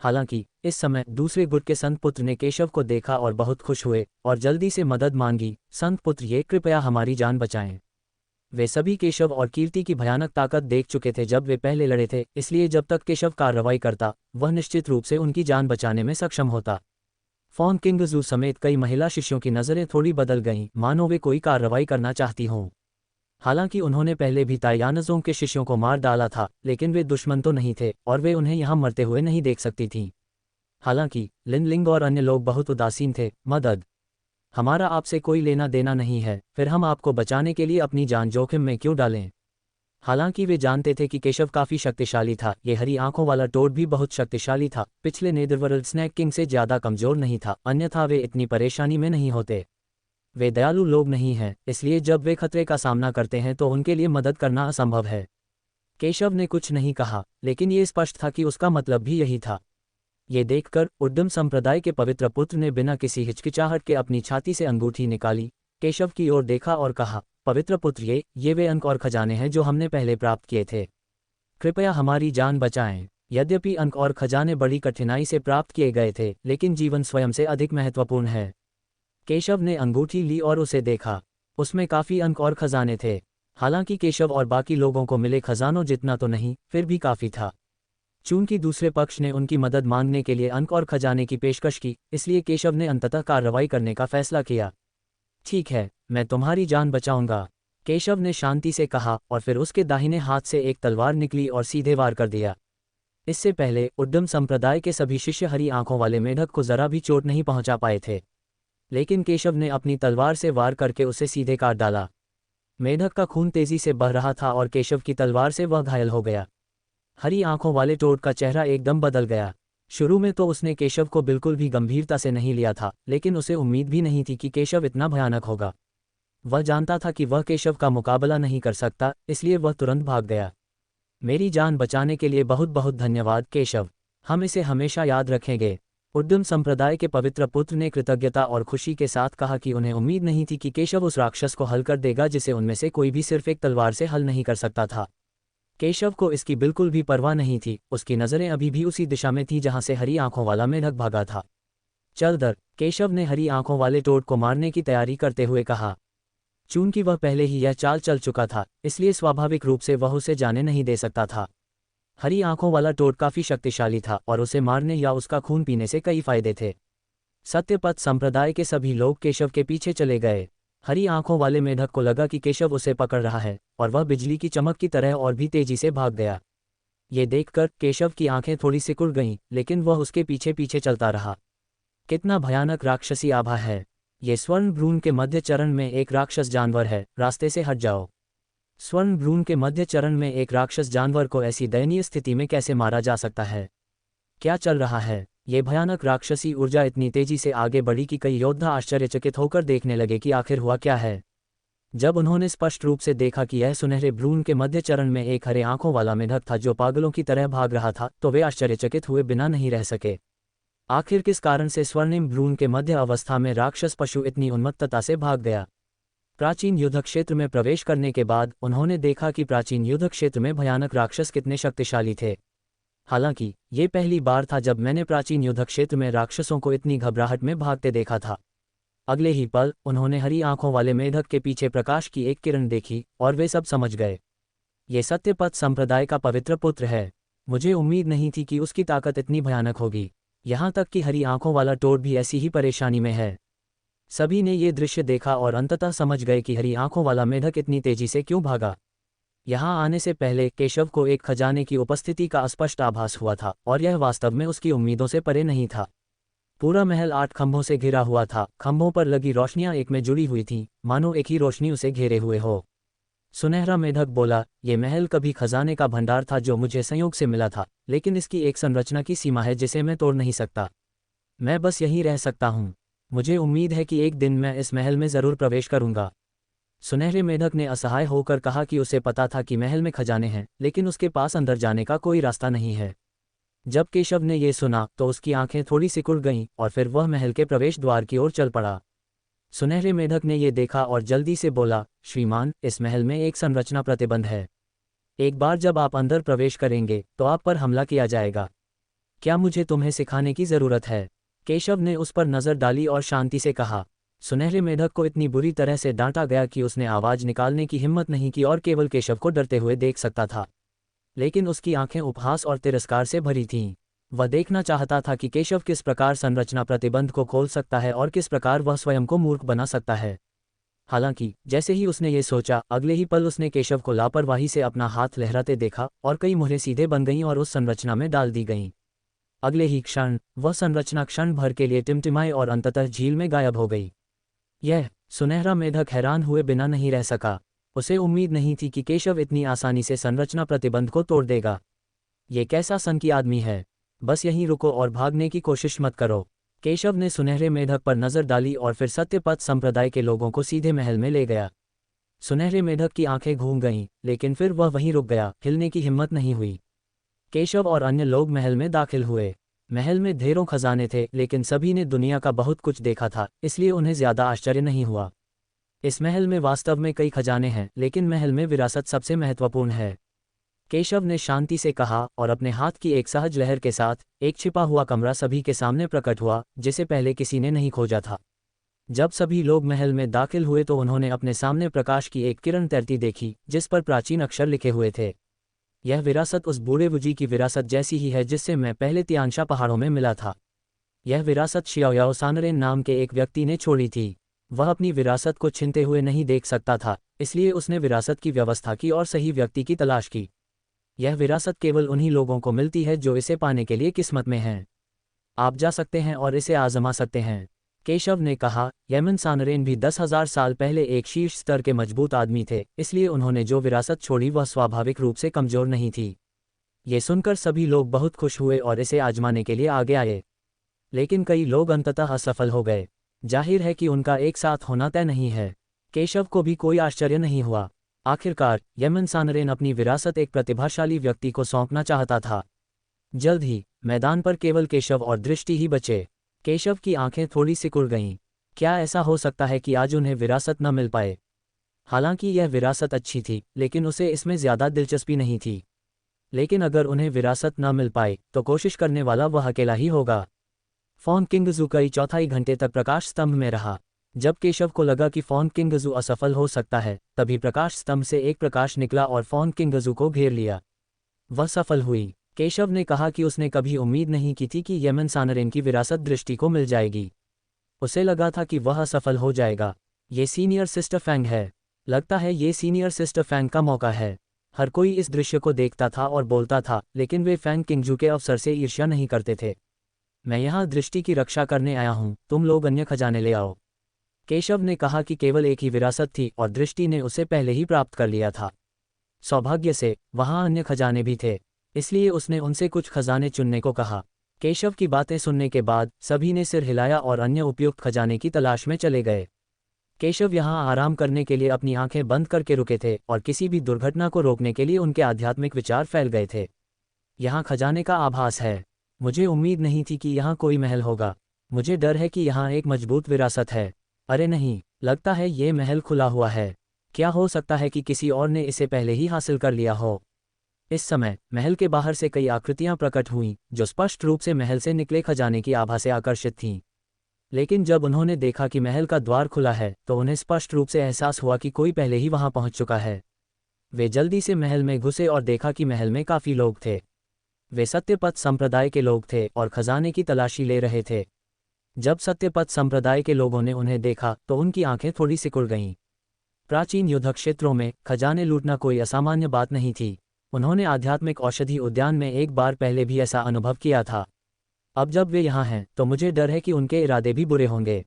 हालांकि इस समय दूसरे गुट के संत पुत्र ने केशव को देखा और बहुत खुश हुए और जल्दी से मदद मांगी। संत पुत्र ये कृपया हमारी जान बचाएं। वे सभी केशव और कीर्ति की भयानक ताकत देख चुके थे जब वे पहले लड़े थे, इसलिए जब तक केशव कार्रवाई करता वह निश्चित रूप से उनकी जान बचाने में सक्षम होता। फॉन किंगजू समेत कई महिला शिष्यों की नज़रें थोड़ी बदल गईं, मानो वे कोई कार्रवाई करना चाहती हों। हालांकि उन्होंने पहले भी तायानजों के शिष्यों को मार डाला था, लेकिन वे दुश्मन तो नहीं थे और वे उन्हें यहाँ मरते हुए नहीं देख सकती थीं। हालांकि लिनलिंग और अन्य लोग बहुत उदासीन थे। मदद, हमारा आपसे कोई लेना देना नहीं है, फिर हम आपको बचाने के लिए अपनी जान जोखिम में क्यों डालें। हालांकि वे जानते थे कि केशव काफ़ी शक्तिशाली था। ये हरी आंखों वाला टोड भी बहुत शक्तिशाली था, पिछले नेदरवर्ल्ड स्नैक किंग से ज़्यादा कमज़ोर नहीं था, अन्यथा वे इतनी परेशानी में नहीं होते। वे दयालु लोग नहीं हैं, इसलिए जब वे खतरे का सामना करते हैं तो उनके लिए मदद करना असंभव है। केशव ने कुछ नहीं कहा, लेकिन ये स्पष्ट था कि उसका मतलब भी यही था। ये देखकर उद्यम संप्रदाय के पवित्र पुत्र ने बिना किसी हिचकिचाहट के अपनी छाती से अंगूठी निकाली, केशव की ओर देखा और कहा, पवित्र पुत्र, ये वे अंक और खजाने हैं जो हमने पहले प्राप्त किए थे। कृपया हमारी जान बचाएं। यद्यपि अंक और खजाने बड़ी कठिनाई से प्राप्त किए गए थे, लेकिन जीवन स्वयं से अधिक महत्वपूर्ण है। केशव ने अंगूठी ली और उसे देखा। उसमें काफ़ी अंक और खजाने थे। हालांकि केशव और बाकी लोगों को मिले खजानों जितना तो नहीं, फिर भी काफ़ी था। चूंकि दूसरे पक्ष ने उनकी मदद मांगने के लिए अंक और खजाने की पेशकश की, इसलिए केशव ने अंततः कार्रवाई करने का फैसला किया। ठीक है, मैं तुम्हारी जान बचाऊंगा, केशव ने शांति से कहा और फिर उसके दाहिने हाथ से एक तलवार निकली और सीधे वार कर दिया। इससे पहले उद्यम संप्रदाय के सभी शिष्य हरी आंखों वाले मेढक को जरा भी चोट नहीं पहुंचा पाए थे, लेकिन केशव ने अपनी तलवार से वार करके उसे सीधे काट डाला। मेढक का खून तेजी से बह रहा था और केशव की तलवार से वह घायल हो गया। हरी आंखों वाले टोड का चेहरा एकदम बदल गया। शुरू में तो उसने केशव को बिल्कुल भी गंभीरता से नहीं लिया था, लेकिन उसे उम्मीद भी नहीं थी कि केशव इतना भयानक होगा। वह जानता था कि वह केशव का मुकाबला नहीं कर सकता, इसलिए वह तुरंत भाग गया। मेरी जान बचाने के लिए बहुत बहुत धन्यवाद केशव, हम इसे हमेशा याद रखेंगे। उद्यम संप्रदाय के पवित्र पुत्र ने कृतज्ञता और खुशी के साथ कहा कि उन्हें उम्मीद नहीं थी कि केशव उस राक्षस को हल कर देगा जिसे उनमें से कोई भी सिर्फ एक तलवार से हल नहीं कर सकता था। केशव को इसकी बिल्कुल भी परवाह नहीं थी, उसकी नज़रें अभी भी उसी दिशा में थीं जहां से हरी आंखों वाला मेढक भागा था। चल दर, केशव ने हरी आंखों वाले टोड को मारने की तैयारी करते हुए कहा। चूंकि वह पहले ही यह चाल चल चुका था, इसलिए स्वाभाविक रूप से वह उसे जाने नहीं दे सकता था। हरी आंखों वाला टोड काफी शक्तिशाली था और उसे मारने या उसका खून पीने से कई फायदे थे। सत्यपथ संप्रदाय के सभी लोग केशव के पीछे चले गए। हरी आंखों वाले मेढक को लगा कि केशव उसे पकड़ रहा है और वह बिजली की चमक की तरह और भी तेजी से भाग गया। ये देखकर केशव की आंखें थोड़ी सिकुड़ गईं, लेकिन वह उसके पीछे पीछे चलता रहा। कितना भयानक राक्षसी आभा है! ये स्वर्ण भ्रूण के मध्य चरण में एक राक्षस जानवर है, रास्ते से हट जाओ। स्वर्ण भ्रूण के मध्य चरण में एक राक्षस जानवर को ऐसी दयनीय स्थिति में कैसे मारा जा सकता है? क्या चल रहा है? ये भयानक राक्षसी ऊर्जा इतनी तेजी से आगे बढ़ी कि कई योद्धा आश्चर्यचकित होकर देखने लगे कि आखिर हुआ क्या है। जब उन्होंने स्पष्ट रूप से देखा कि यह सुनहरे भ्रूण के मध्य चरण में एक हरे आंखों वाला मेढक था जो पागलों की तरह भाग रहा था, तो वे आश्चर्यचकित हुए बिना नहीं रह सके। आखिर किस कारण से स्वर्णिम भ्रूण के मध्य अवस्था में राक्षस पशु इतनी उन्मत्तता से भाग गया? प्राचीन युद्ध क्षेत्र में प्रवेश करने के बाद उन्होंने देखा कि प्राचीन युद्ध क्षेत्र में भयानक राक्षस कितने शक्तिशाली थे। हालांकि ये पहली बार था जब मैंने प्राचीन युद्ध क्षेत्र में राक्षसों को इतनी घबराहट में भागते देखा था। अगले ही पल उन्होंने हरी आंखों वाले मेढक के पीछे प्रकाश की एक किरण देखी और वे सब समझ गए, ये सत्यपथ संप्रदाय का पवित्र पुत्र है। मुझे उम्मीद नहीं थी कि उसकी ताकत इतनी भयानक होगी। यहाँ तक कि हरी आंखों वाला टोड भी ऐसी ही परेशानी में है। सभी ने ये दृश्य देखा और अंततः समझ गए कि हरी आंखों वाला मेढक इतनी तेजी से क्यों भागा। यहाँ आने से पहले केशव को एक खजाने की उपस्थिति का स्पष्ट आभास हुआ था और यह वास्तव में उसकी उम्मीदों से परे नहीं था। पूरा महल 8 खंभों से घिरा हुआ था। खंभों पर लगी रोशनियां एक में जुड़ी हुई थीं, मानो एक ही रोशनी उसे घेरे हुए हो। सुनहरा मेढक बोला, ये महल कभी खजाने का भंडार था जो मुझे संयोग से मिला था, लेकिन इसकी एक संरचना की सीमा है जिसे मैं तोड़ नहीं सकता। मैं बस यहीं रह सकता हूँ। मुझे उम्मीद है कि एक दिन मैं इस महल में ज़रूर प्रवेश करूंगा। सुनहरे मेढक ने असहाय होकर कहा कि उसे पता था कि महल में खजाने हैं, लेकिन उसके पास अंदर जाने का कोई रास्ता नहीं है। जब केशव ने यह सुना तो उसकी आंखें थोड़ी सिकुड़ गईं और फिर वह महल के प्रवेश द्वार की ओर चल पड़ा। सुनहरे मेढक ने यह देखा और जल्दी से बोला, श्रीमान, इस महल में एक संरचना प्रतिबंध है। एक बार जब आप अंदर प्रवेश करेंगे तो आप पर हमला किया जाएगा। क्या मुझे तुम्हें सिखाने की ज़रूरत है? केशव ने उस पर नज़र डाली और शांति से कहा। सुनहरे मेढक को इतनी बुरी तरह से डांटा गया कि उसने आवाज़ निकालने की हिम्मत नहीं की और केवल केशव को डरते हुए देख सकता था। लेकिन उसकी आंखें उपहास और तिरस्कार से भरी थीं। वह देखना चाहता था कि केशव किस प्रकार संरचना प्रतिबंध को खोल सकता है और किस प्रकार वह स्वयं को मूर्ख बना सकता है। हालांकि जैसे ही उसने ये सोचा, अगले ही पल उसने केशव को लापरवाही से अपना हाथ लहराते देखा और कई मुहरें सीधे बन गईं और उस संरचना में डाल दी गईं। अगले ही क्षण वह संरचना क्षण भर के लिए टिमटिमाई और अंततः झील में गायब हो गई। यह सुनहरा मेढक हैरान हुए बिना नहीं रह सका। उसे उम्मीद नहीं थी कि केशव इतनी आसानी से संरचना प्रतिबंध को तोड़ देगा। ये कैसा सनकी आदमी है! बस यहीं रुको और भागने की कोशिश मत करो। केशव ने सुनहरे मेढक पर नज़र डाली और फिर सत्यपथ संप्रदाय के लोगों को सीधे महल में ले गया। सुनहरे मेढक की आंखें घूम गईं, लेकिन फिर वह वहीं रुक गया, हिलने की हिम्मत नहीं हुई। केशव और अन्य लोग महल में दाखिल हुए। महल में ढेरों खजाने थे, लेकिन सभी ने दुनिया का बहुत कुछ देखा था, इसलिए उन्हें ज़्यादा आश्चर्य नहीं हुआ। इस महल में वास्तव में कई खजाने हैं, लेकिन महल में विरासत सबसे महत्वपूर्ण है, केशव ने शांति से कहा और अपने हाथ की एक सहज लहर के साथ एक छिपा हुआ कमरा सभी के सामने प्रकट हुआ, जिसे पहले किसी ने नहीं खोजा था। जब सभी लोग महल में दाखिल हुए तो उन्होंने अपने सामने प्रकाश की एक किरण तैरती देखी, जिस पर प्राचीन अक्षर लिखे हुए थे। यह विरासत उस बूढ़े वुजी की विरासत जैसी ही है जिससे मैं पहले तियानशा पहाड़ों में मिला था। यह विरासत शियाओ सानरेन नाम के एक व्यक्ति ने छोड़ी थी। वह अपनी विरासत को छीनते हुए नहीं देख सकता था, इसलिए उसने विरासत की व्यवस्था की और सही व्यक्ति की तलाश की। यह विरासत केवल उन्हीं लोगों को मिलती है जो इसे पाने के लिए किस्मत में हैं। आप जा सकते हैं और इसे आजमा सकते हैं, केशव ने कहा। यमन सानरेन भी 10,000 साल पहले एक शीर्ष स्तर के मजबूत आदमी थे, इसलिए उन्होंने जो विरासत छोड़ी वह स्वाभाविक रूप से कमजोर नहीं थी। ये सुनकर सभी लोग बहुत खुश हुए और इसे आजमाने के लिए आगे आए, लेकिन कई लोग अंततः असफल हो गए। जाहिर है कि उनका एक साथ होना तय नहीं है। केशव को भी कोई आश्चर्य नहीं हुआ। आखिरकार यमन सानरेन अपनी विरासत एक प्रतिभाशाली व्यक्ति को सौंपना चाहता था। जल्द ही मैदान पर केवल केशव और दृष्टि ही बचे। केशव की आंखें थोड़ी सिकुड़ गईं। क्या ऐसा हो सकता है कि आज उन्हें विरासत न मिल पाए? हालांकि यह विरासत अच्छी थी, लेकिन उसे इसमें ज़्यादा दिलचस्पी नहीं थी। लेकिन अगर उन्हें विरासत न मिल पाए तो कोशिश करने वाला वह अकेला ही होगा। फोन किंगजू कई चौथाई घंटे तक प्रकाश स्तंभ में रहा। जब केशव को लगा कि फोन किंगजू असफल हो सकता है, तभी प्रकाश स्तंभ से एक प्रकाश निकला और फोन किंगजू को घेर लिया। वह सफल हुई। केशव ने कहा कि उसने कभी उम्मीद नहीं की थी कि येमन सानरेन की विरासत दृष्टि को मिल जाएगी। उसे लगा था कि वह असफल हो जाएगा। ये सीनियर सिस्टर फैंग है। लगता है ये सीनियर सिस्टर फैंग का मौका है। हर कोई इस दृश्य को देखता था और बोलता था, लेकिन वे फैंग किंगजू के अवसर से ईर्ष्या नहीं करते थे। मैं यहाँ दृष्टि की रक्षा करने आया हूँ, तुम लोग अन्य खजाने ले आओ। केशव ने कहा कि केवल एक ही विरासत थी और दृष्टि ने उसे पहले ही प्राप्त कर लिया था। सौभाग्य से वहाँ अन्य खजाने भी थे, इसलिए उसने उनसे कुछ खजाने चुनने को कहा। केशव की बातें सुनने के बाद सभी ने सिर हिलाया और अन्य उपयुक्त खजाने की तलाश में चले गए। केशव यहाँ आराम करने के लिए अपनी आंखें बंद करके रुके थे और किसी भी दुर्घटना को रोकने के लिए उनके आध्यात्मिक विचार फैल गए थे। यहाँ खजाने का आभास है। मुझे उम्मीद नहीं थी कि यहाँ कोई महल होगा। मुझे डर है कि यहाँ एक मजबूत विरासत है। अरे नहीं, लगता है ये महल खुला हुआ है। क्या हो सकता है कि किसी और ने इसे पहले ही हासिल कर लिया हो? इस समय महल के बाहर से कई आकृतियां प्रकट हुईं, जो स्पष्ट रूप से महल से निकले खजाने की आभा से आकर्षित थीं। लेकिन जब उन्होंने देखा कि महल का द्वार खुला है, तो उन्हें स्पष्ट रूप से एहसास हुआ कि कोई पहले ही वहां पहुंच चुका है। वे जल्दी से महल में घुसे और देखा कि महल में काफ़ी लोग थे। वे सत्यपथ संप्रदाय के लोग थे और खजाने की तलाशी ले रहे थे। जब सत्यपथ संप्रदाय के लोगों ने उन्हें देखा तो उनकी आंखें थोड़ी सिकुड़ गईं। प्राचीन युद्ध क्षेत्रों में खजाने लूटना कोई असामान्य बात नहीं थी। उन्होंने आध्यात्मिक औषधि उद्यान में एक बार पहले भी ऐसा अनुभव किया था। अब जब वे यहाँ हैं तो मुझे डर है कि उनके इरादे भी बुरे होंगे।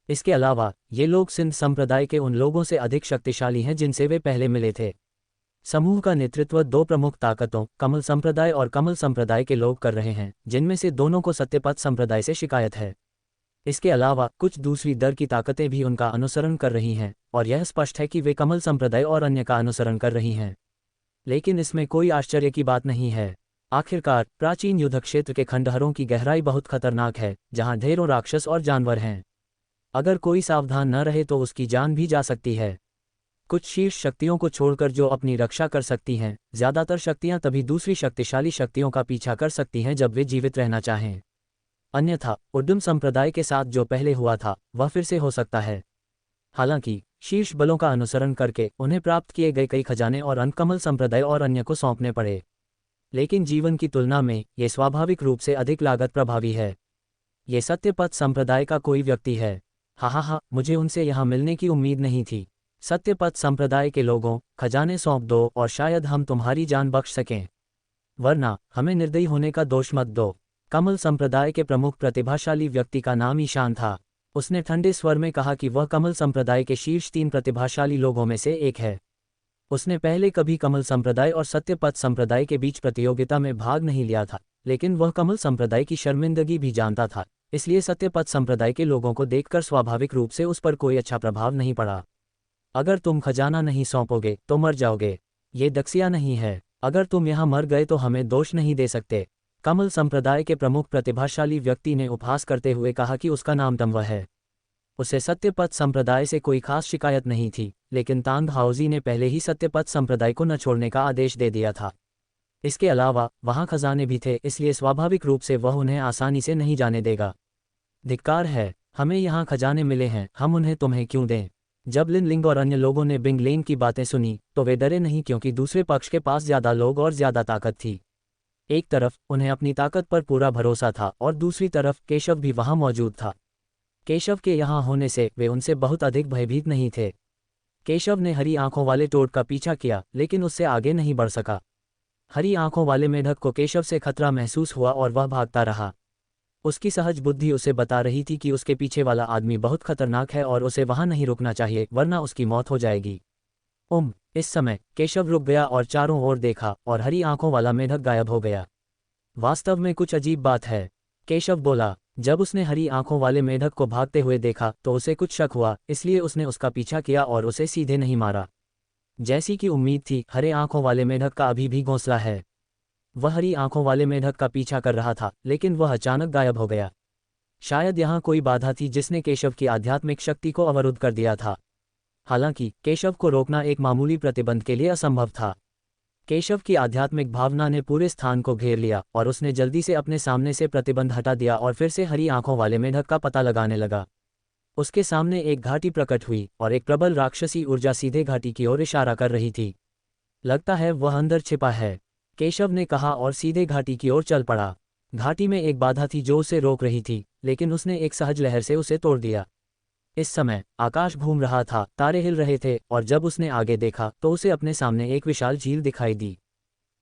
इसके अलावा ये लोग सिंध संप्रदाय के उन लोगों से अधिक शक्तिशाली हैं जिनसे वे पहले मिले थे। समूह का नेतृत्व दो प्रमुख ताकतों, कमल संप्रदाय और कमल संप्रदाय के लोग कर रहे हैं, जिनमें से दोनों को सत्यपथ संप्रदाय से शिकायत है। इसके अलावा कुछ दूसरी दर की ताकतें भी उनका अनुसरण कर रही हैं, और यह स्पष्ट है कि वे कमल संप्रदाय और अन्य का अनुसरण कर रही हैं। लेकिन इसमें कोई आश्चर्य की बात नहीं है। आखिरकार प्राचीन युद्ध क्षेत्र के खंडहरों की गहराई बहुत खतरनाक है, जहां ढेरों राक्षस और जानवर हैं। अगर कोई सावधान न रहे तो उसकी जान भी जा सकती है। कुछ शीर्ष शक्तियों को छोड़कर जो अपनी रक्षा कर सकती हैं, ज्यादातर शक्तियां तभी दूसरी शक्तिशाली शक्तियों का पीछा कर सकती हैं जब वे जीवित रहना चाहें। अन्यथा उद्यम संप्रदाय के साथ जो पहले हुआ था वह फिर से हो सकता है। हालांकि शीर्ष बलों का अनुसरण करके उन्हें प्राप्त किए गए कई खजाने और अनकमल संप्रदाय और अन्य को सौंपने पड़े। लेकिन जीवन की तुलना में ये स्वाभाविक रूप से अधिक लागत प्रभावी है। ये सत्यपथ संप्रदाय का कोई व्यक्ति है। हा, मुझे उनसे यहाँ मिलने की उम्मीद नहीं थी। सत्यपथ संप्रदाय के लोगों, खजाने सौंप दो और शायद हम तुम्हारी जान बख्श सकें, वरना हमें निर्दयी होने का दोष मत दो। कमल संप्रदाय के प्रमुख प्रतिभाशाली व्यक्ति का नाम ईशान था। उसने ठंडे स्वर में कहा कि वह कमल संप्रदाय के शीर्ष 3 प्रतिभाशाली लोगों में से एक है। उसने पहले कभी कमल संप्रदाय और सत्यपथ संप्रदाय के बीच प्रतियोगिता में भाग नहीं लिया था, लेकिन वह कमल संप्रदाय की शर्मिंदगी भी जानता था, इसलिए सत्यपथ संप्रदाय के लोगों को देखकर स्वाभाविक रूप से उस पर कोई अच्छा प्रभाव नहीं पड़ा। अगर तुम खजाना नहीं सौंपोगे तो मर जाओगे। ये दक्षिया नहीं है। अगर तुम यहाँ मर गए तो हमें दोष नहीं दे सकते। कमल संप्रदाय के प्रमुख प्रतिभाशाली व्यक्ति ने उपहास करते हुए कहा कि उसका नाम तंव है। उसे सत्यपथ संप्रदाय से कोई खास शिकायत नहीं थी, लेकिन तांग हाउजी ने पहले ही सत्यपथ संप्रदाय को न छोड़ने का आदेश दे दिया था। इसके अलावा वहाँ खजाने भी थे, इसलिए स्वाभाविक रूप से वह उन्हें आसानी से नहीं जाने देगा। धिक्कार है, हमें यहाँ खजाने मिले हैं, हम उन्हें तुम्हें क्यों दें? जब लिन लिंग और अन्य लोगों ने बिंग लेन की बातें सुनी तो वे डरे नहीं, क्योंकि दूसरे पक्ष के पास ज्यादा लोग और ज्यादा ताकत थी। एक तरफ उन्हें अपनी ताकत पर पूरा भरोसा था और दूसरी तरफ केशव भी वहां मौजूद था। केशव के यहाँ होने से वे उनसे बहुत अधिक भयभीत नहीं थे। केशव ने हरी आंखों वाले टोड का पीछा किया, लेकिन उससे आगे नहीं बढ़ सका। हरी आंखों वाले मेढक को केशव से खतरा महसूस हुआ और वह भागता रहा। उसकी सहज बुद्धि उसे बता रही थी कि उसके पीछे वाला आदमी बहुत खतरनाक है और उसे वहां नहीं रुकना चाहिए, वरना उसकी मौत हो जाएगी। इस समय केशव रुक गया और चारों ओर देखा और हरी आंखों वाला मेढक गायब हो गया। वास्तव में कुछ अजीब बात है, केशव बोला। जब उसने हरी आंखों वाले मेढक को भागते हुए देखा तो उसे कुछ शक हुआ, इसलिए उसने उसका पीछा किया और उसे सीधे नहीं मारा। जैसी कि उम्मीद थी, हरे आंखों वाले मेढक का अभी भी घोंसला है। वह हरी आंखों वाले मेढक का पीछा कर रहा था, लेकिन वह अचानक गायब हो गया। शायद यहाँ कोई बाधा थी जिसने केशव की आध्यात्मिक शक्ति को अवरुद्ध कर दिया था। हालांकि केशव को रोकना एक मामूली प्रतिबंध के लिए असंभव था। केशव की आध्यात्मिक भावना ने पूरे स्थान को घेर लिया और उसने जल्दी से अपने सामने से प्रतिबंध हटा दिया और फिर से हरी आंखों वाले मेढक का पता लगाने लगा। उसके सामने एक घाटी प्रकट हुई और एक प्रबल राक्षसी ऊर्जा सीधे घाटी की ओर इशारा कर रही थी। लगता है वह अंदर छिपा है, केशव ने कहा और सीधे घाटी की ओर चल पड़ा। घाटी में एक बाधा थी जो उसे रोक रही थी, लेकिन उसने एक सहज लहर से उसे तोड़ दिया। इस समय आकाश घूम रहा था, तारे हिल रहे थे और जब उसने आगे देखा तो उसे अपने सामने एक विशाल झील दिखाई दी।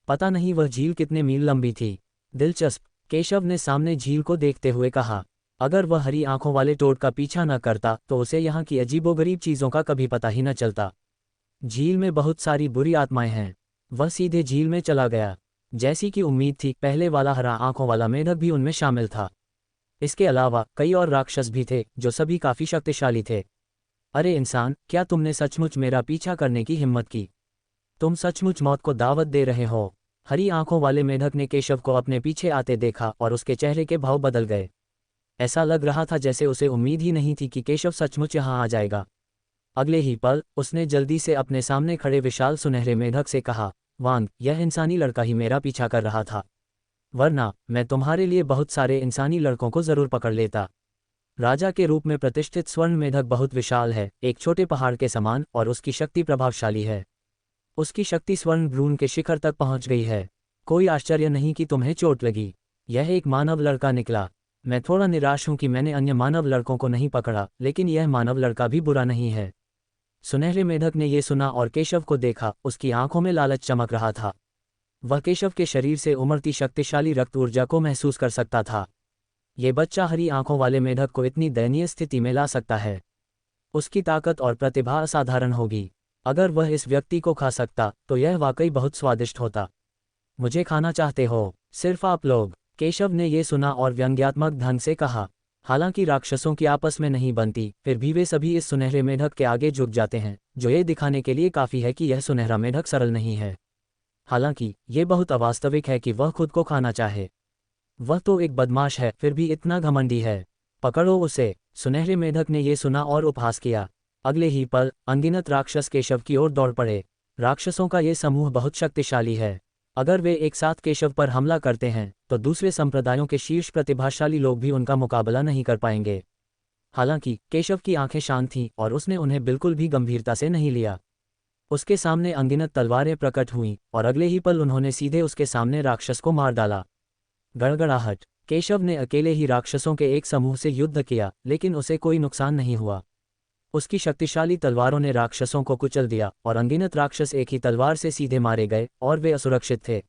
पता नहीं वह झील कितने मील लंबी थी। दिलचस्प, केशव ने सामने झील को देखते हुए कहा। अगर वह हरी आंखों वाले टोड का पीछा न करता तो उसे यहाँ की अजीबोगरीब चीज़ों का कभी पता ही न चलता। झील में बहुत सारी बुरी आत्माएं हैं। वह सीधे झील में चला गया। जैसी कि उम्मीद थी, पहले वाला हरा आंखों वाला मेढक भी उनमें शामिल था। इसके अलावा कई और राक्षस भी थे जो सभी काफी शक्तिशाली थे। अरे इंसान, क्या तुमने सचमुच मेरा पीछा करने की हिम्मत की? तुम सचमुच मौत को दावत दे रहे हो। हरी आंखों वाले मेढक ने केशव को अपने पीछे आते देखा और उसके चेहरे के भाव बदल गए। ऐसा लग रहा था जैसे उसे उम्मीद ही नहीं थी कि केशव सचमुच यहाँ आ जाएगा। अगले ही पल उसने जल्दी से अपने सामने खड़े विशाल सुनहरे मेढक से कहा, वांग, यह इंसानी लड़का ही मेरा पीछा कर रहा था, वरना मैं तुम्हारे लिए बहुत सारे इंसानी लड़कों को जरूर पकड़ लेता। राजा के रूप में प्रतिष्ठित स्वर्ण मेढक बहुत विशाल है, एक छोटे पहाड़ के समान, और उसकी शक्ति प्रभावशाली है। उसकी शक्ति स्वर्ण भ्रूण के शिखर तक पहुंच गई है। कोई आश्चर्य नहीं कि तुम्हें चोट लगी। यह एक मानव लड़का निकला। मैं थोड़ा निराश हूं कि मैंने अन्य मानव लड़कों को नहीं पकड़ा, लेकिन यह मानव लड़का भी बुरा नहीं है। सुनहरे मेढक ने यह सुना और केशव को देखा। उसकी आंखों में लालच चमक रहा था। वह केशव के शरीर से उमड़ती शक्तिशाली रक्त ऊर्जा को महसूस कर सकता था। ये बच्चा हरी आंखों वाले मेढक को इतनी दयनीय स्थिति में ला सकता है। उसकी ताकत और प्रतिभा असाधारण होगी। अगर वह इस व्यक्ति को खा सकता तो यह वाकई बहुत स्वादिष्ट होता। मुझे खाना चाहते हो सिर्फ आप लोग? केशव ने यह सुना और व्यंग्यात्मक ढंग से कहा। हालांकि राक्षसों की आपस में नहीं बनती, फिर भी वे सभी इस सुनहरे मेढक के आगे झुक जाते हैं, जो ये दिखाने के लिए काफ़ी है कि यह सुनहरा मेढक सरल नहीं है। हालांकि ये बहुत अवास्तविक है कि वह खुद को खाना चाहे। वह तो एक बदमाश है, फिर भी इतना घमंडी है। पकड़ो उसे। सुनहरे मेढक ने यह सुना और उपहास किया। अगले ही पल अनगिनत राक्षस केशव की ओर दौड़ पड़े। राक्षसों का ये समूह बहुत शक्तिशाली है। अगर वे एक साथ केशव पर हमला करते हैं तो दूसरे संप्रदायों के शीर्ष प्रतिभाशाली लोग भी उनका मुकाबला नहीं कर पाएंगे। हालांकि केशव की आंखें शांत थीं और उसने उन्हें बिल्कुल भी गंभीरता से नहीं लिया। उसके सामने अनगिनत तलवारें प्रकट हुईं और अगले ही पल उन्होंने सीधे उसके सामने राक्षस को मार डाला। गड़गड़ाहट। केशव ने अकेले ही राक्षसों के एक समूह से युद्ध किया, लेकिन उसे कोई नुकसान नहीं हुआ। उसकी शक्तिशाली तलवारों ने राक्षसों को कुचल दिया और अनगिनत राक्षस एक ही तलवार से सीधे मारे गए और वे असुरक्षित थे।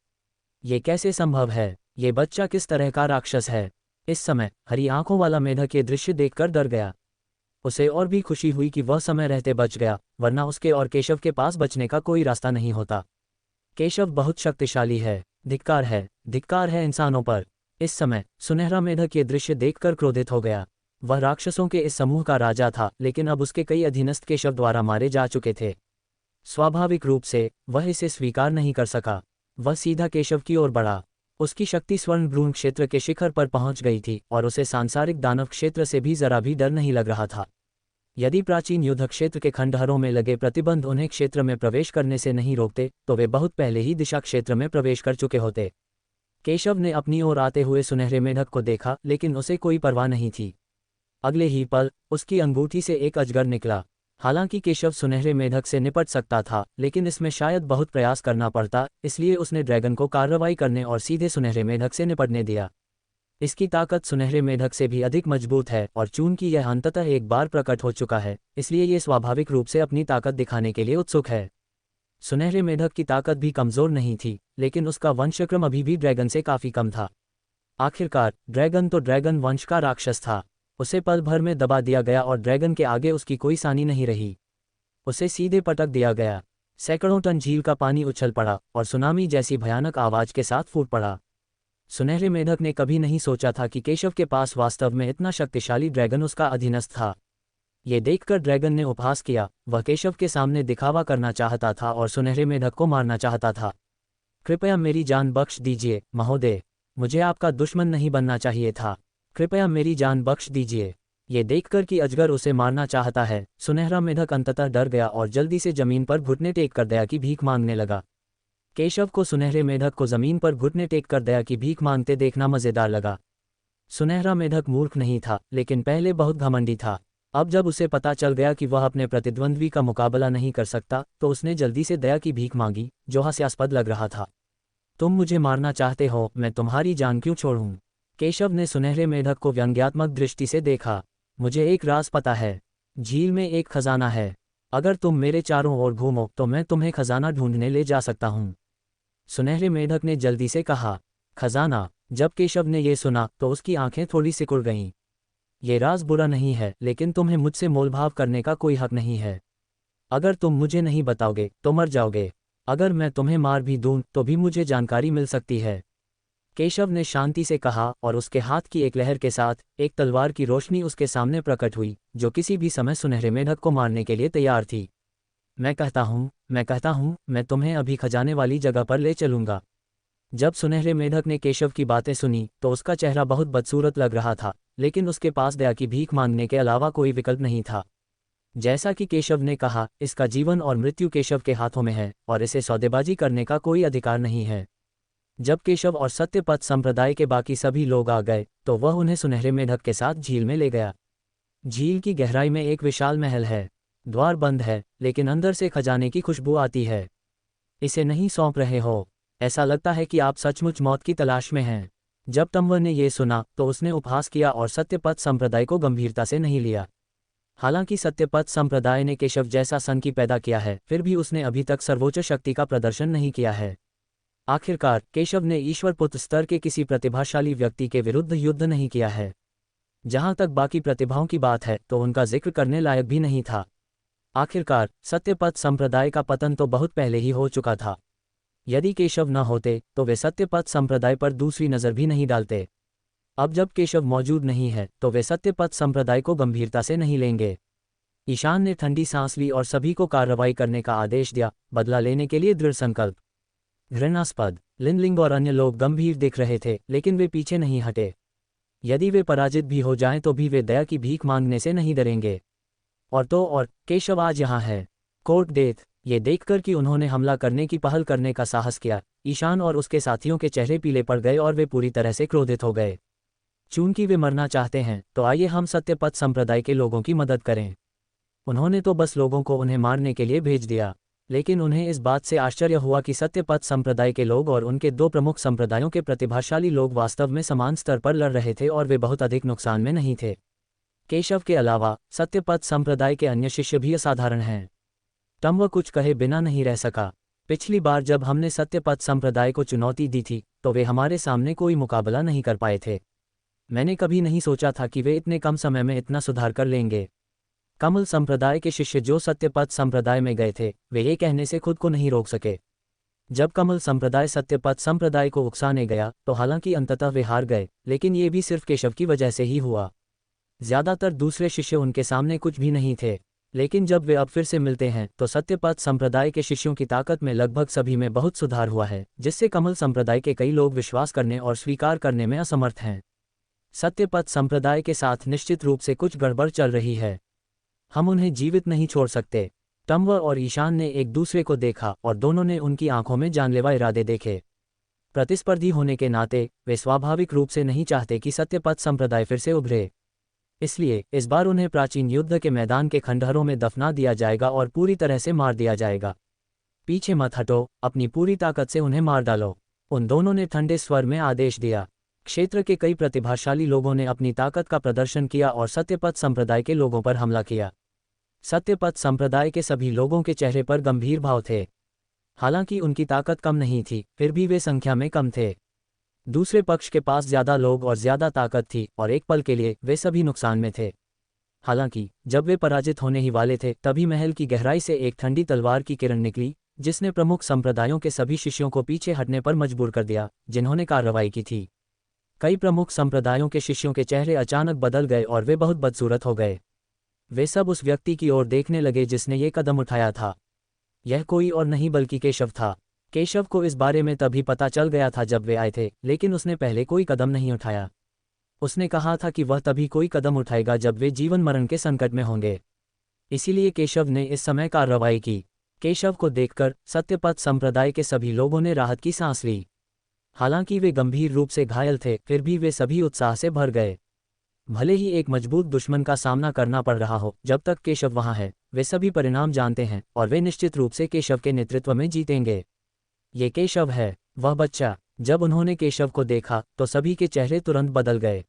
ये कैसे संभव है? ये बच्चा किस तरह का राक्षस है? इस समय हरी आंखों वाला मेढक ये दृश्य देखकर डर गया। उसे और भी खुशी हुई कि वह समय रहते बच गया, वरना उसके और केशव के पास बचने का कोई रास्ता नहीं होता। केशव बहुत शक्तिशाली है। धिक्कार है इंसानों पर। इस समय सुनहरा मेढक ये दृश्य देखकर क्रोधित हो गया। वह राक्षसों के इस समूह का राजा था, लेकिन अब उसके कई अधीनस्थ केशव द्वारा मारे जा चुके थे। स्वाभाविक रूप से वह इसे स्वीकार नहीं कर सका। वह सीधा केशव की ओर बढ़ा। उसकी शक्ति स्वर्ण भ्रूण क्षेत्र के शिखर पर पहुंच गई थी और उसे सांसारिक दानव क्षेत्र से भी जरा भी डर नहीं लग रहा था। यदि प्राचीन युद्ध क्षेत्र के खंडहरों में लगे प्रतिबंध उन्हें क्षेत्र में प्रवेश करने से नहीं रोकते तो वे बहुत पहले ही दिशा क्षेत्र में प्रवेश कर चुके होते। केशव ने अपनी ओर आते हुए सुनहरे मेढक को देखा, लेकिन उसे कोई परवाह नहीं थी। अगले ही पल उसकी अंगूठी से एक अजगर निकला। हालांकि केशव सुनहरे मेढक से निपट सकता था, लेकिन इसमें शायद बहुत प्रयास करना पड़ता, इसलिए उसने ड्रैगन को कार्रवाई करने और सीधे सुनहरे मेढक से निपटने दिया। इसकी ताकत सुनहरे मेढक से भी अधिक मजबूत है और चूंकि यह अंततः एक बार प्रकट हो चुका है, इसलिए ये स्वाभाविक रूप से अपनी ताकत दिखाने के लिए उत्सुक है। सुनहरे मेढक की ताकत भी कमजोर नहीं थी, लेकिन उसका वंशक्रम अभी भी ड्रैगन से काफी कम था। आखिरकार ड्रैगन तो ड्रैगन वंश का राक्षस था। उसे पल भर में दबा दिया गया और ड्रैगन के आगे उसकी कोई सानी नहीं रही। उसे सीधे पटक दिया गया। सैकड़ों टन झील का पानी उछल पड़ा और सुनामी जैसी भयानक आवाज के साथ फूट पड़ा। सुनहरे मेढक ने कभी नहीं सोचा था कि केशव के पास वास्तव में इतना शक्तिशाली ड्रैगन उसका अधीनस्थ था। ये देखकर ड्रैगन ने उपहास किया। वह केशव के सामने दिखावा करना चाहता था और सुनहरे मेढक को मारना चाहता था। कृपया मेरी जान बख्श दीजिए महोदय, मुझे आपका दुश्मन नहीं बनना चाहिए था। कृपया मेरी जान बख्श दीजिए। ये देखकर कि अजगर उसे मारना चाहता है, सुनहरा मेढक अंततः डर गया और जल्दी से जमीन पर घुटने टेक कर दया की भीख मांगने लगा। केशव को सुनहरे मेढक को जमीन पर घुटने टेक कर दया की भीख मांगते देखना मजेदार लगा। सुनहरा मेढक मूर्ख नहीं था, लेकिन पहले बहुत घमंडी था। अब जब उसे पता चल गया कि वह अपने प्रतिद्वंद्वी का मुकाबला नहीं कर सकता, तो उसने जल्दी से दया की भीख मांगी, जो हास्यास्पद लग रहा था। तुम मुझे मारना चाहते हो, मैं तुम्हारी जान क्यों छोड़ूं? केशव ने सुनहरे मेढक को व्यंग्यात्मक दृष्टि से देखा। मुझे एक राज पता है। झील में एक खजाना है। अगर तुम मेरे चारों ओर घूमो तो मैं तुम्हें खजाना ढूंढने ले जा सकता हूँ। सुनहरे मेढक ने जल्दी से कहा। खजाना? जब केशव ने यह सुना तो उसकी आंखें थोड़ी सिकुड़ गईं। ये राज बुरा नहीं है, लेकिन तुम्हें मुझसे मोलभाव करने का कोई हक नहीं है। अगर तुम मुझे नहीं बताओगे तो मर जाओगे। अगर मैं तुम्हें मार भी दूं तो भी मुझे जानकारी मिल सकती है। केशव ने शांति से कहा और उसके हाथ की एक लहर के साथ एक तलवार की रोशनी उसके सामने प्रकट हुई, जो किसी भी समय सुनहरे मेढक को मारने के लिए तैयार थी। मैं कहता हूँ, मैं तुम्हें अभी खजाने वाली जगह पर ले चलूंगा। जब सुनहरे मेढक ने केशव की बातें सुनी तो उसका चेहरा बहुत बदसूरत लग रहा था, लेकिन उसके पास दया की भीख मांगने के अलावा कोई विकल्प नहीं था। जैसा कि केशव ने कहा, इसका जीवन और मृत्यु केशव के हाथों में है और इसे सौदेबाजी करने का कोई अधिकार नहीं है। जब केशव और सत्यपथ संप्रदाय के बाकी सभी लोग आ गए तो वह उन्हें सुनहरे मेढक के साथ झील में ले गया। झील की गहराई में एक विशाल महल है। द्वार बंद है, लेकिन अंदर से खजाने की खुशबू आती है। इसे नहीं सौंप रहे हो? ऐसा लगता है कि आप सचमुच मौत की तलाश में हैं। जब तंवर ने यह सुना तो उसने उपहास किया और सत्यपथ संप्रदाय को गंभीरता से नहीं लिया। हालांकि सत्यपथ संप्रदाय ने केशव जैसा संकी पैदा किया है, फिर भी उसने अभी तक सर्वोच्च शक्ति का प्रदर्शन नहीं किया है। आखिरकार केशव ने ईश्वर पुत्र स्तर के किसी प्रतिभाशाली व्यक्ति के विरुद्ध युद्ध नहीं किया है। जहां तक बाकी प्रतिभाओं की बात है तो उनका जिक्र करने लायक भी नहीं था। आखिरकार सत्यपथ संप्रदाय का पतन तो बहुत पहले ही हो चुका था। यदि केशव न होते तो वे सत्यपथ संप्रदाय पर दूसरी नज़र भी नहीं डालते। अब जब केशव मौजूद नहीं है तो वे सत्यपथ संप्रदाय को गंभीरता से नहीं लेंगे। ईशान ने ठंडी सांस ली और सभी को कार्रवाई करने का आदेश दिया, बदला लेने के लिए दृढ़ संकल्प। घृणास्पद। लिनलिंग और अन्य लोग गंभीर दिख रहे थे, लेकिन वे पीछे नहीं हटे। यदि वे पराजित भी हो जाएं तो भी वे दया की भीख मांगने से नहीं डरेंगे। और केशव आज यहाँ है। Court death. ये देखकर कि उन्होंने हमला करने की पहल करने का साहस किया, ईशान और उसके साथियों के चेहरे पीले पड़ गए और वे पूरी तरह से क्रोधित हो गए। चूंकि वे मरना चाहते हैं तो आइए हम सत्यपथ संप्रदाय के लोगों की मदद करें। उन्होंने तो बस लोगों को उन्हें मारने के लिए भेज दिया, लेकिन उन्हें इस बात से आश्चर्य हुआ कि सत्यपथ संप्रदाय के लोग और उनके दो प्रमुख संप्रदायों के प्रतिभाशाली लोग वास्तव में समान स्तर पर लड़ रहे थे और वे बहुत अधिक नुकसान में नहीं थे। केशव के अलावा सत्यपथ संप्रदाय के अन्य शिष्य भी असाधारण हैं। तंवर कुछ कहे बिना नहीं रह सका। पिछली बार जब हमने सत्यपथ संप्रदाय को चुनौती दी थी तो वे हमारे सामने कोई मुकाबला नहीं कर पाए थे। मैंने कभी नहीं सोचा था कि वे इतने कम समय में इतना सुधार कर लेंगे। कमल संप्रदाय के शिष्य जो सत्यपथ संप्रदाय में गए थे, वे ये कहने से खुद को नहीं रोक सके। जब कमल संप्रदाय सत्यपथ संप्रदाय को उकसाने गया तो हालांकि अंततः वे हार गए, लेकिन ये भी सिर्फ केशव की वजह से ही हुआ। ज्यादातर दूसरे शिष्य उनके सामने कुछ भी नहीं थे, लेकिन जब वे अब फिर से मिलते हैं तो सत्यपथ संप्रदाय के शिष्यों की ताकत में लगभग सभी में बहुत सुधार हुआ है, जिससे कमल संप्रदाय के कई लोग विश्वास करने और स्वीकार करने में असमर्थ हैं। सत्यपथ संप्रदाय के साथ निश्चित रूप से कुछ गड़बड़ चल रही है। हम उन्हें जीवित नहीं छोड़ सकते। तंवर और ईशान ने एक दूसरे को देखा और दोनों ने उनकी आंखों में जानलेवा इरादे देखे। प्रतिस्पर्धी होने के नाते वे स्वाभाविक रूप से नहीं चाहते कि सत्यपथ संप्रदाय फिर से उभरे। इसलिए इस बार उन्हें प्राचीन युद्ध के मैदान के खंडहरों में दफना दिया जाएगा और पूरी तरह से मार दिया जाएगा। पीछे मत हटो, अपनी पूरी ताकत से उन्हें मार डालो, उन दोनों ने ठंडे स्वर में आदेश दिया। क्षेत्र के कई प्रतिभाशाली लोगों ने अपनी ताकत का प्रदर्शन किया और सत्यपथ संप्रदाय के लोगों पर हमला किया। सत्यपथ संप्रदाय के सभी लोगों के चेहरे पर गंभीर भाव थे। हालांकि उनकी ताकत कम नहीं थी, फिर भी वे संख्या में कम थे। दूसरे पक्ष के पास ज्यादा लोग और ज्यादा ताकत थी और एक पल के लिए वे सभी नुकसान में थे। हालांकि जब वे पराजित होने ही वाले थे तभी महल की गहराई से एक ठंडी तलवार की किरण निकली, जिसने प्रमुख संप्रदायों के सभी शिष्यों को पीछे हटने पर मजबूर कर दिया, जिन्होंने कार्रवाई की थी। कई प्रमुख संप्रदायों के शिष्यों के चेहरे अचानक बदल गए और वे बहुत बदसूरत हो गए। वे सब उस व्यक्ति की ओर देखने लगे जिसने ये कदम उठाया था। यह कोई और नहीं बल्कि केशव था। केशव को इस बारे में तभी पता चल गया था जब वे आए थे, लेकिन उसने पहले कोई कदम नहीं उठाया। उसने कहा था कि वह तभी कोई कदम उठाएगा जब वे जीवन मरण के संकट में होंगे। इसीलिए केशव ने इस समय कार्रवाई की। केशव को देखकर सत्यपथ संप्रदाय के सभी लोगों ने राहत की सांस ली। हालांकि वे गंभीर रूप से घायल थे, फिर भी वे सभी उत्साह से भर गए। भले ही एक मजबूत दुश्मन का सामना करना पड़ रहा हो, जब तक केशव वहां है वे सभी परिणाम जानते हैं और वे निश्चित रूप से केशव के नेतृत्व में जीतेंगे। ये केशव है, वह बच्चा। जब उन्होंने केशव को देखा तो सभी के चेहरे तुरंत बदल गए।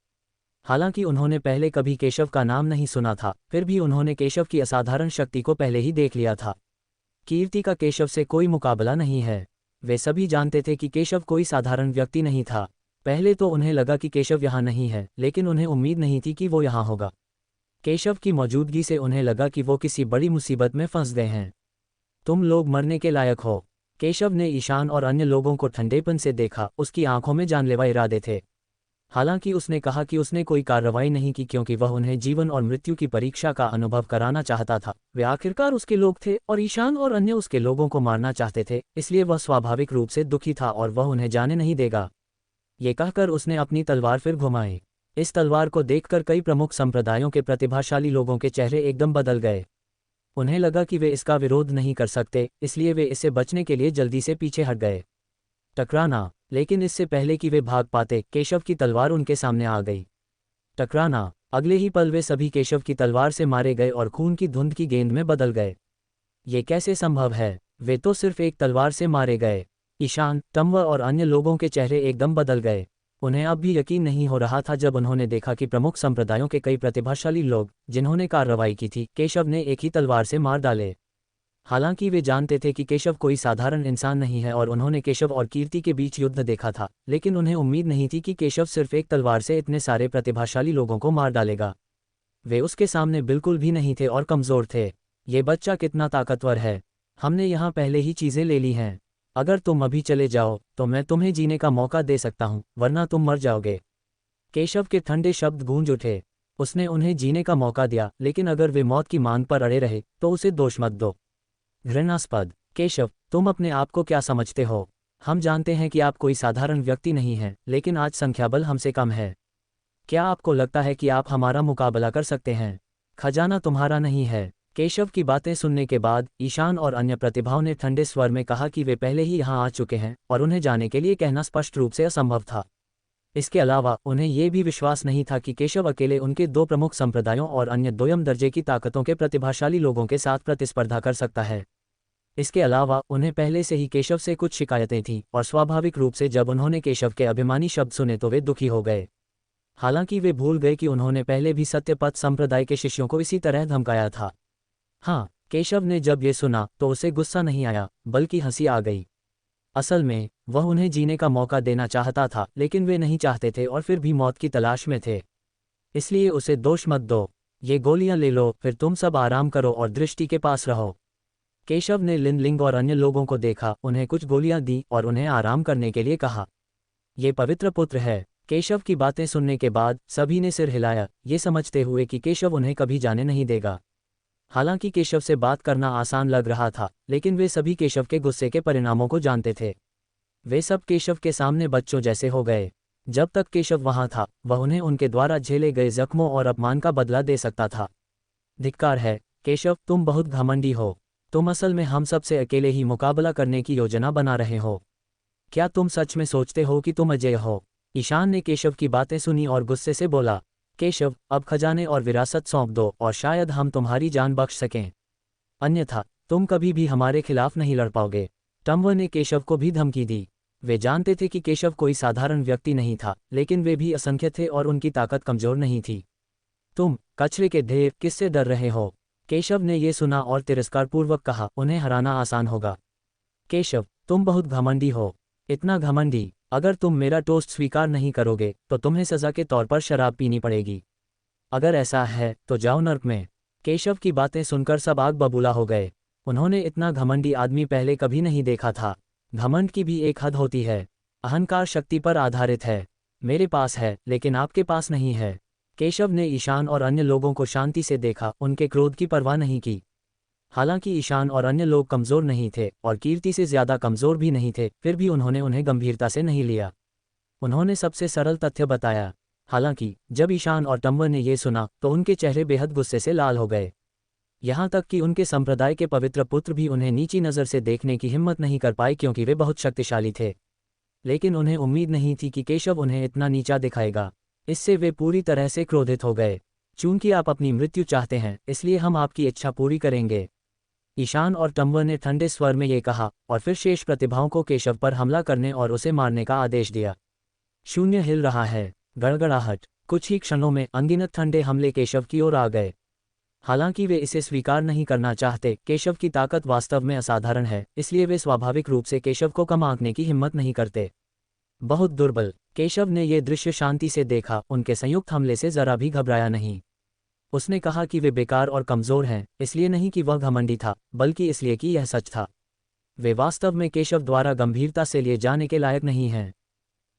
हालांकि उन्होंने पहले कभी केशव का नाम नहीं सुना था, फिर भी उन्होंने केशव की असाधारण शक्ति को पहले ही देख लिया था। कीर्ति का केशव से कोई मुकाबला नहीं है। वे सभी जानते थे कि केशव कोई साधारण व्यक्ति नहीं था। पहले तो उन्हें लगा कि केशव यहाँ नहीं है, लेकिन उन्हें उम्मीद नहीं थी कि वो यहाँ होगा। केशव की मौजूदगी से उन्हें लगा कि वो किसी बड़ी मुसीबत में फंस गए हैं। तुम लोग मरने के लायक हो। केशव ने ईशान और अन्य लोगों को ठंडेपन से देखा, उसकी आंखों में जानलेवा इरादे थे। हालांकि उसने कहा कि उसने कोई कार्रवाई नहीं की क्योंकि वह उन्हें जीवन और मृत्यु की परीक्षा का अनुभव कराना चाहता था। वे आखिरकार उसके लोग थे और ईशान और अन्य उसके लोगों को मारना चाहते थे, इसलिए वह स्वाभाविक रूप से दुखी था और वह उन्हें जाने नहीं देगा। ये कहकर उसने अपनी तलवार फिर घुमाई। इस तलवार को देखकर कई प्रमुख संप्रदायों के प्रतिभाशाली लोगों के चेहरे एकदम बदल गए। उन्हें लगा कि वे इसका विरोध नहीं कर सकते, इसलिए वे इससे बचने के लिए जल्दी से पीछे हट गए। टकराना। लेकिन इससे पहले कि वे भाग पाते, केशव की तलवार उनके सामने आ गई। टकराना। अगले ही पल वे सभी केशव की तलवार से मारे गए और खून की धुंध की गेंद में बदल गए। ये कैसे संभव है? वे तो सिर्फ एक तलवार से मारे गए। ईशान, टम्व और अन्य लोगों के चेहरे एकदम बदल गए। उन्हें अब भी यकीन नहीं हो रहा था जब उन्होंने देखा कि प्रमुख संप्रदायों के कई प्रतिभाशाली लोग, जिन्होंने कार्रवाई की थी, केशव ने एक ही तलवार से मार डाले। हालांकि वे जानते थे कि केशव कोई साधारण इंसान नहीं है और उन्होंने केशव और कीर्ति के बीच युद्ध देखा था, लेकिन उन्हें उम्मीद नहीं थी कि केशव सिर्फ एक तलवार से इतने सारे प्रतिभाशाली लोगों को मार डालेगा। वे उसके सामने बिल्कुल भी नहीं थे और कमज़ोर थे। ये बच्चा कितना ताकतवर है। हमने यहाँ पहले ही चीज़ें ले ली हैं। अगर तुम अभी चले जाओ तो मैं तुम्हें जीने का मौका दे सकता हूँ, वरना तुम मर जाओगे। केशव के ठंडे शब्द गूंज उठे। उसने उन्हें जीने का मौका दिया, लेकिन अगर वे मौत की मांग पर अड़े रहे तो उसे दोष मत दो। घृणास्पद। केशव, तुम अपने आप को क्या समझते हो? हम जानते हैं कि आप कोई साधारण व्यक्ति नहीं हैं, लेकिन आज संख्याबल हमसे कम है। क्या आपको लगता है कि आप हमारा मुकाबला कर सकते हैं? खजाना तुम्हारा नहीं है। केशव की बातें सुनने के बाद ईशान और अन्य प्रतिभाओं ने ठंडे स्वर में कहा कि वे पहले ही यहाँ आ चुके हैं और उन्हें जाने के लिए कहना स्पष्ट रूप से असंभव था। इसके अलावा उन्हें यह भी विश्वास नहीं था कि केशव अकेले उनके दो प्रमुख संप्रदायों और अन्य दोयम दर्जे की ताकतों के प्रतिभाशाली लोगों के साथ प्रतिस्पर्धा कर सकता है। इसके अलावा उन्हें पहले से ही केशव से कुछ शिकायतें थीं और स्वाभाविक रूप से जब उन्होंने केशव के अभिमानी शब्द सुने तो वे दुखी हो गए। हालांकि वे भूल गए कि उन्होंने पहले भी सत्यपथ संप्रदाय के शिष्यों को इसी तरह धमकाया था। हाँ, केशव ने जब ये सुना तो उसे गुस्सा नहीं आया, बल्कि हंसी आ गई। असल में वह उन्हें जीने का मौका देना चाहता था, लेकिन वे नहीं चाहते थे और फिर भी मौत की तलाश में थे। इसलिए उसे दोष मत दो। ये गोलियां ले लो, फिर तुम सब आराम करो और दृष्टि के पास रहो। केशव ने लिनलिंग और अन्य लोगों को देखा, उन्हें कुछ गोलियां दी और उन्हें आराम करने के लिए कहा। ये पवित्र पुत्र है। केशव की बातें सुनने के बाद सभी ने सिर हिलाया, ये समझते हुए कि केशव उन्हें कभी जाने नहीं देगा। हालांकि केशव से बात करना आसान लग रहा था, लेकिन वे सभी केशव के गुस्से के परिणामों को जानते थे। वे सब केशव के सामने बच्चों जैसे हो गए। जब तक केशव वहां था, वह उन्हें उनके द्वारा झेले गए जख्मों और अपमान का बदला दे सकता था। धिक्कार है केशव, तुम बहुत घमंडी हो। तुम असल में हम सब से अकेले ही मुकाबला करने की योजना बना रहे हो। क्या तुम सच में सोचते हो कि तुम अजय हो? ईशान ने केशव की बातें सुनी और गुस्से से बोला, केशव, अब खजाने और विरासत सौंप दो और शायद हम तुम्हारी जान बख्श सकें। अन्यथा तुम कभी भी हमारे खिलाफ नहीं लड़ पाओगे। टम्व ने केशव को भी धमकी दी। वे जानते थे कि केशव कोई साधारण व्यक्ति नहीं था, लेकिन वे भी असंख्य थे और उनकी ताकत कमजोर नहीं थी। तुम कचरे के ढेर, किससे डर रहे हो? केशव ने यह सुना और तिरस्कारपूर्वक कहा, उन्हें हराना आसान होगा। केशव, तुम बहुत घमंडी हो। इतना घमंडी, अगर तुम मेरा टोस्ट स्वीकार नहीं करोगे तो तुम्हें सजा के तौर पर शराब पीनी पड़ेगी। अगर ऐसा है तो जाओ नर्क में। केशव की बातें सुनकर सब आग बबूला हो गए। उन्होंने इतना घमंडी आदमी पहले कभी नहीं देखा था। घमंड की भी एक हद होती है। अहंकार शक्ति पर आधारित है। मेरे पास है, लेकिन आपके पास नहीं है। केशव ने ईशान और अन्य लोगों को शांति से देखा, उनके क्रोध की परवाह नहीं की। हालांकि ईशान और अन्य लोग कमज़ोर नहीं थे और कीर्ति से ज़्यादा कमज़ोर भी नहीं थे, फिर भी उन्होंने उन्हें गंभीरता से नहीं लिया। उन्होंने सबसे सरल तथ्य बताया। हालांकि जब ईशान और टम्बर ने ये सुना तो उनके चेहरे बेहद गुस्से से लाल हो गए। यहाँ तक कि उनके संप्रदाय के पवित्र पुत्र भी उन्हें नीची नज़र से देखने की हिम्मत नहीं कर पाए क्योंकि वे बहुत शक्तिशाली थे। लेकिन उन्हें उम्मीद नहीं थी कि केशव उन्हें इतना नीचा दिखाएगा। इससे वे पूरी तरह से क्रोधित हो गए। चूंकि आप अपनी मृत्यु चाहते हैं, इसलिए हम आपकी इच्छा पूरी करेंगे। ईशान और टम्बर ने ठंडे स्वर में ये कहा और फिर शेष प्रतिभाओं को केशव पर हमला करने और उसे मारने का आदेश दिया। शून्य हिल रहा है। गड़गड़ाहट। कुछ ही क्षणों में अनगिनत ठंडे हमले केशव की ओर आ गए। हालांकि वे इसे स्वीकार नहीं करना चाहते, केशव की ताकत वास्तव में असाधारण है, इसलिए वे स्वाभाविक रूप से केशव को कम आंकने की हिम्मत नहीं करते। बहुत दुर्बल। केशव ने यह दृश्य शांति से देखा, उनके संयुक्त हमले से जरा भी घबराया नहीं। उसने कहा कि वे बेकार और कमज़ोर हैं, इसलिए नहीं कि वह घमंडी था, बल्कि इसलिए कि यह सच था। वे वास्तव में केशव द्वारा गंभीरता से लिए जाने के लायक नहीं हैं।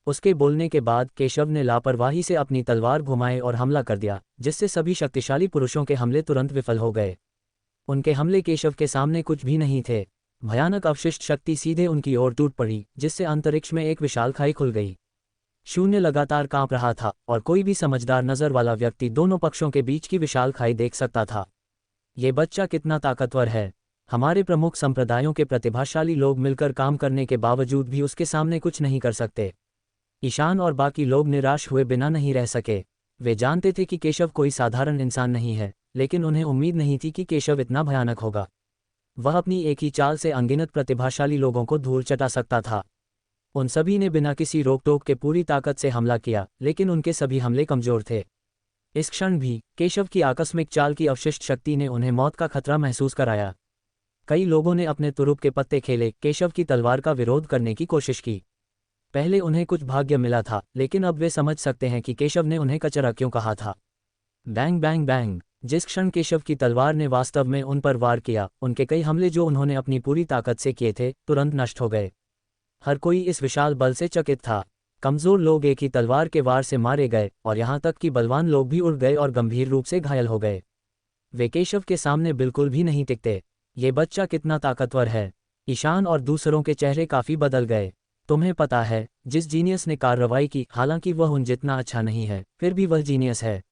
उसके बोलने के बाद केशव ने लापरवाही से अपनी तलवार घुमाए और हमला कर दिया, जिससे सभी शक्तिशाली पुरुषों के हमले तुरंत विफल हो गए। उनके हमले केशव के सामने कुछ भी नहीं थे। भयानक अवशिष्ट शक्ति सीधे उनकी ओर टूट पड़ी, जिससे अंतरिक्ष में एक विशाल खाई खुल गई। शून्य लगातार कांप रहा था और कोई भी समझदार नज़र वाला व्यक्ति दोनों पक्षों के बीच की विशाल खाई देख सकता था। ये बच्चा कितना ताकतवर है। हमारे प्रमुख संप्रदायों के प्रतिभाशाली लोग मिलकर काम करने के बावजूद भी उसके सामने कुछ नहीं कर सकते। ईशान और बाकी लोग निराश हुए बिना नहीं रह सके। वे जानते थे कि केशव कोई साधारण इंसान नहीं है, लेकिन उन्हें उम्मीद नहीं थी कि केशव इतना भयानक होगा। वह अपनी एक ही चाल से अनगिनत प्रतिभाशाली लोगों को धूल चटा सकता था। उन सभी ने बिना किसी रोक टोक के पूरी ताकत से हमला किया, लेकिन उनके सभी हमले कमज़ोर थे। इस क्षण भी केशव की आकस्मिक चाल की अवशिष्ट शक्ति ने उन्हें मौत का खतरा महसूस कराया। कई लोगों ने अपने तुरुप के पत्ते खेले, केशव की तलवार का विरोध करने की कोशिश की। पहले उन्हें कुछ भाग्य मिला था, लेकिन अब वे समझ सकते हैं कि केशव ने उन्हें कचरा क्यों कहा था। Bang bang bang. जिस क्षण केशव की तलवार ने वास्तव में उन पर वार किया, उनके कई हमले जो उन्होंने अपनी पूरी ताकत से किए थे, तुरंत नष्ट हो गए। हर कोई इस विशाल बल से चकित था। कमज़ोर लोग एक ही तलवार के वार से मारे गए और यहाँ तक कि बलवान लोग भी उड़ गए और गंभीर रूप से घायल हो गए। वे केशव के सामने बिल्कुल भी नहीं टिकते। ये बच्चा कितना ताकतवर है। ईशान और दूसरों के चेहरे काफ़ी बदल गए। तुम्हें पता है, जिस जीनियस ने कार्रवाई की, हालांकि वह उन जितना अच्छा नहीं है, फिर भी वह जीनियस है।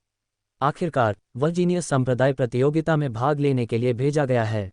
आखिरकार वह जीनियस संप्रदाय प्रतियोगिता में भाग लेने के लिए भेजा गया है।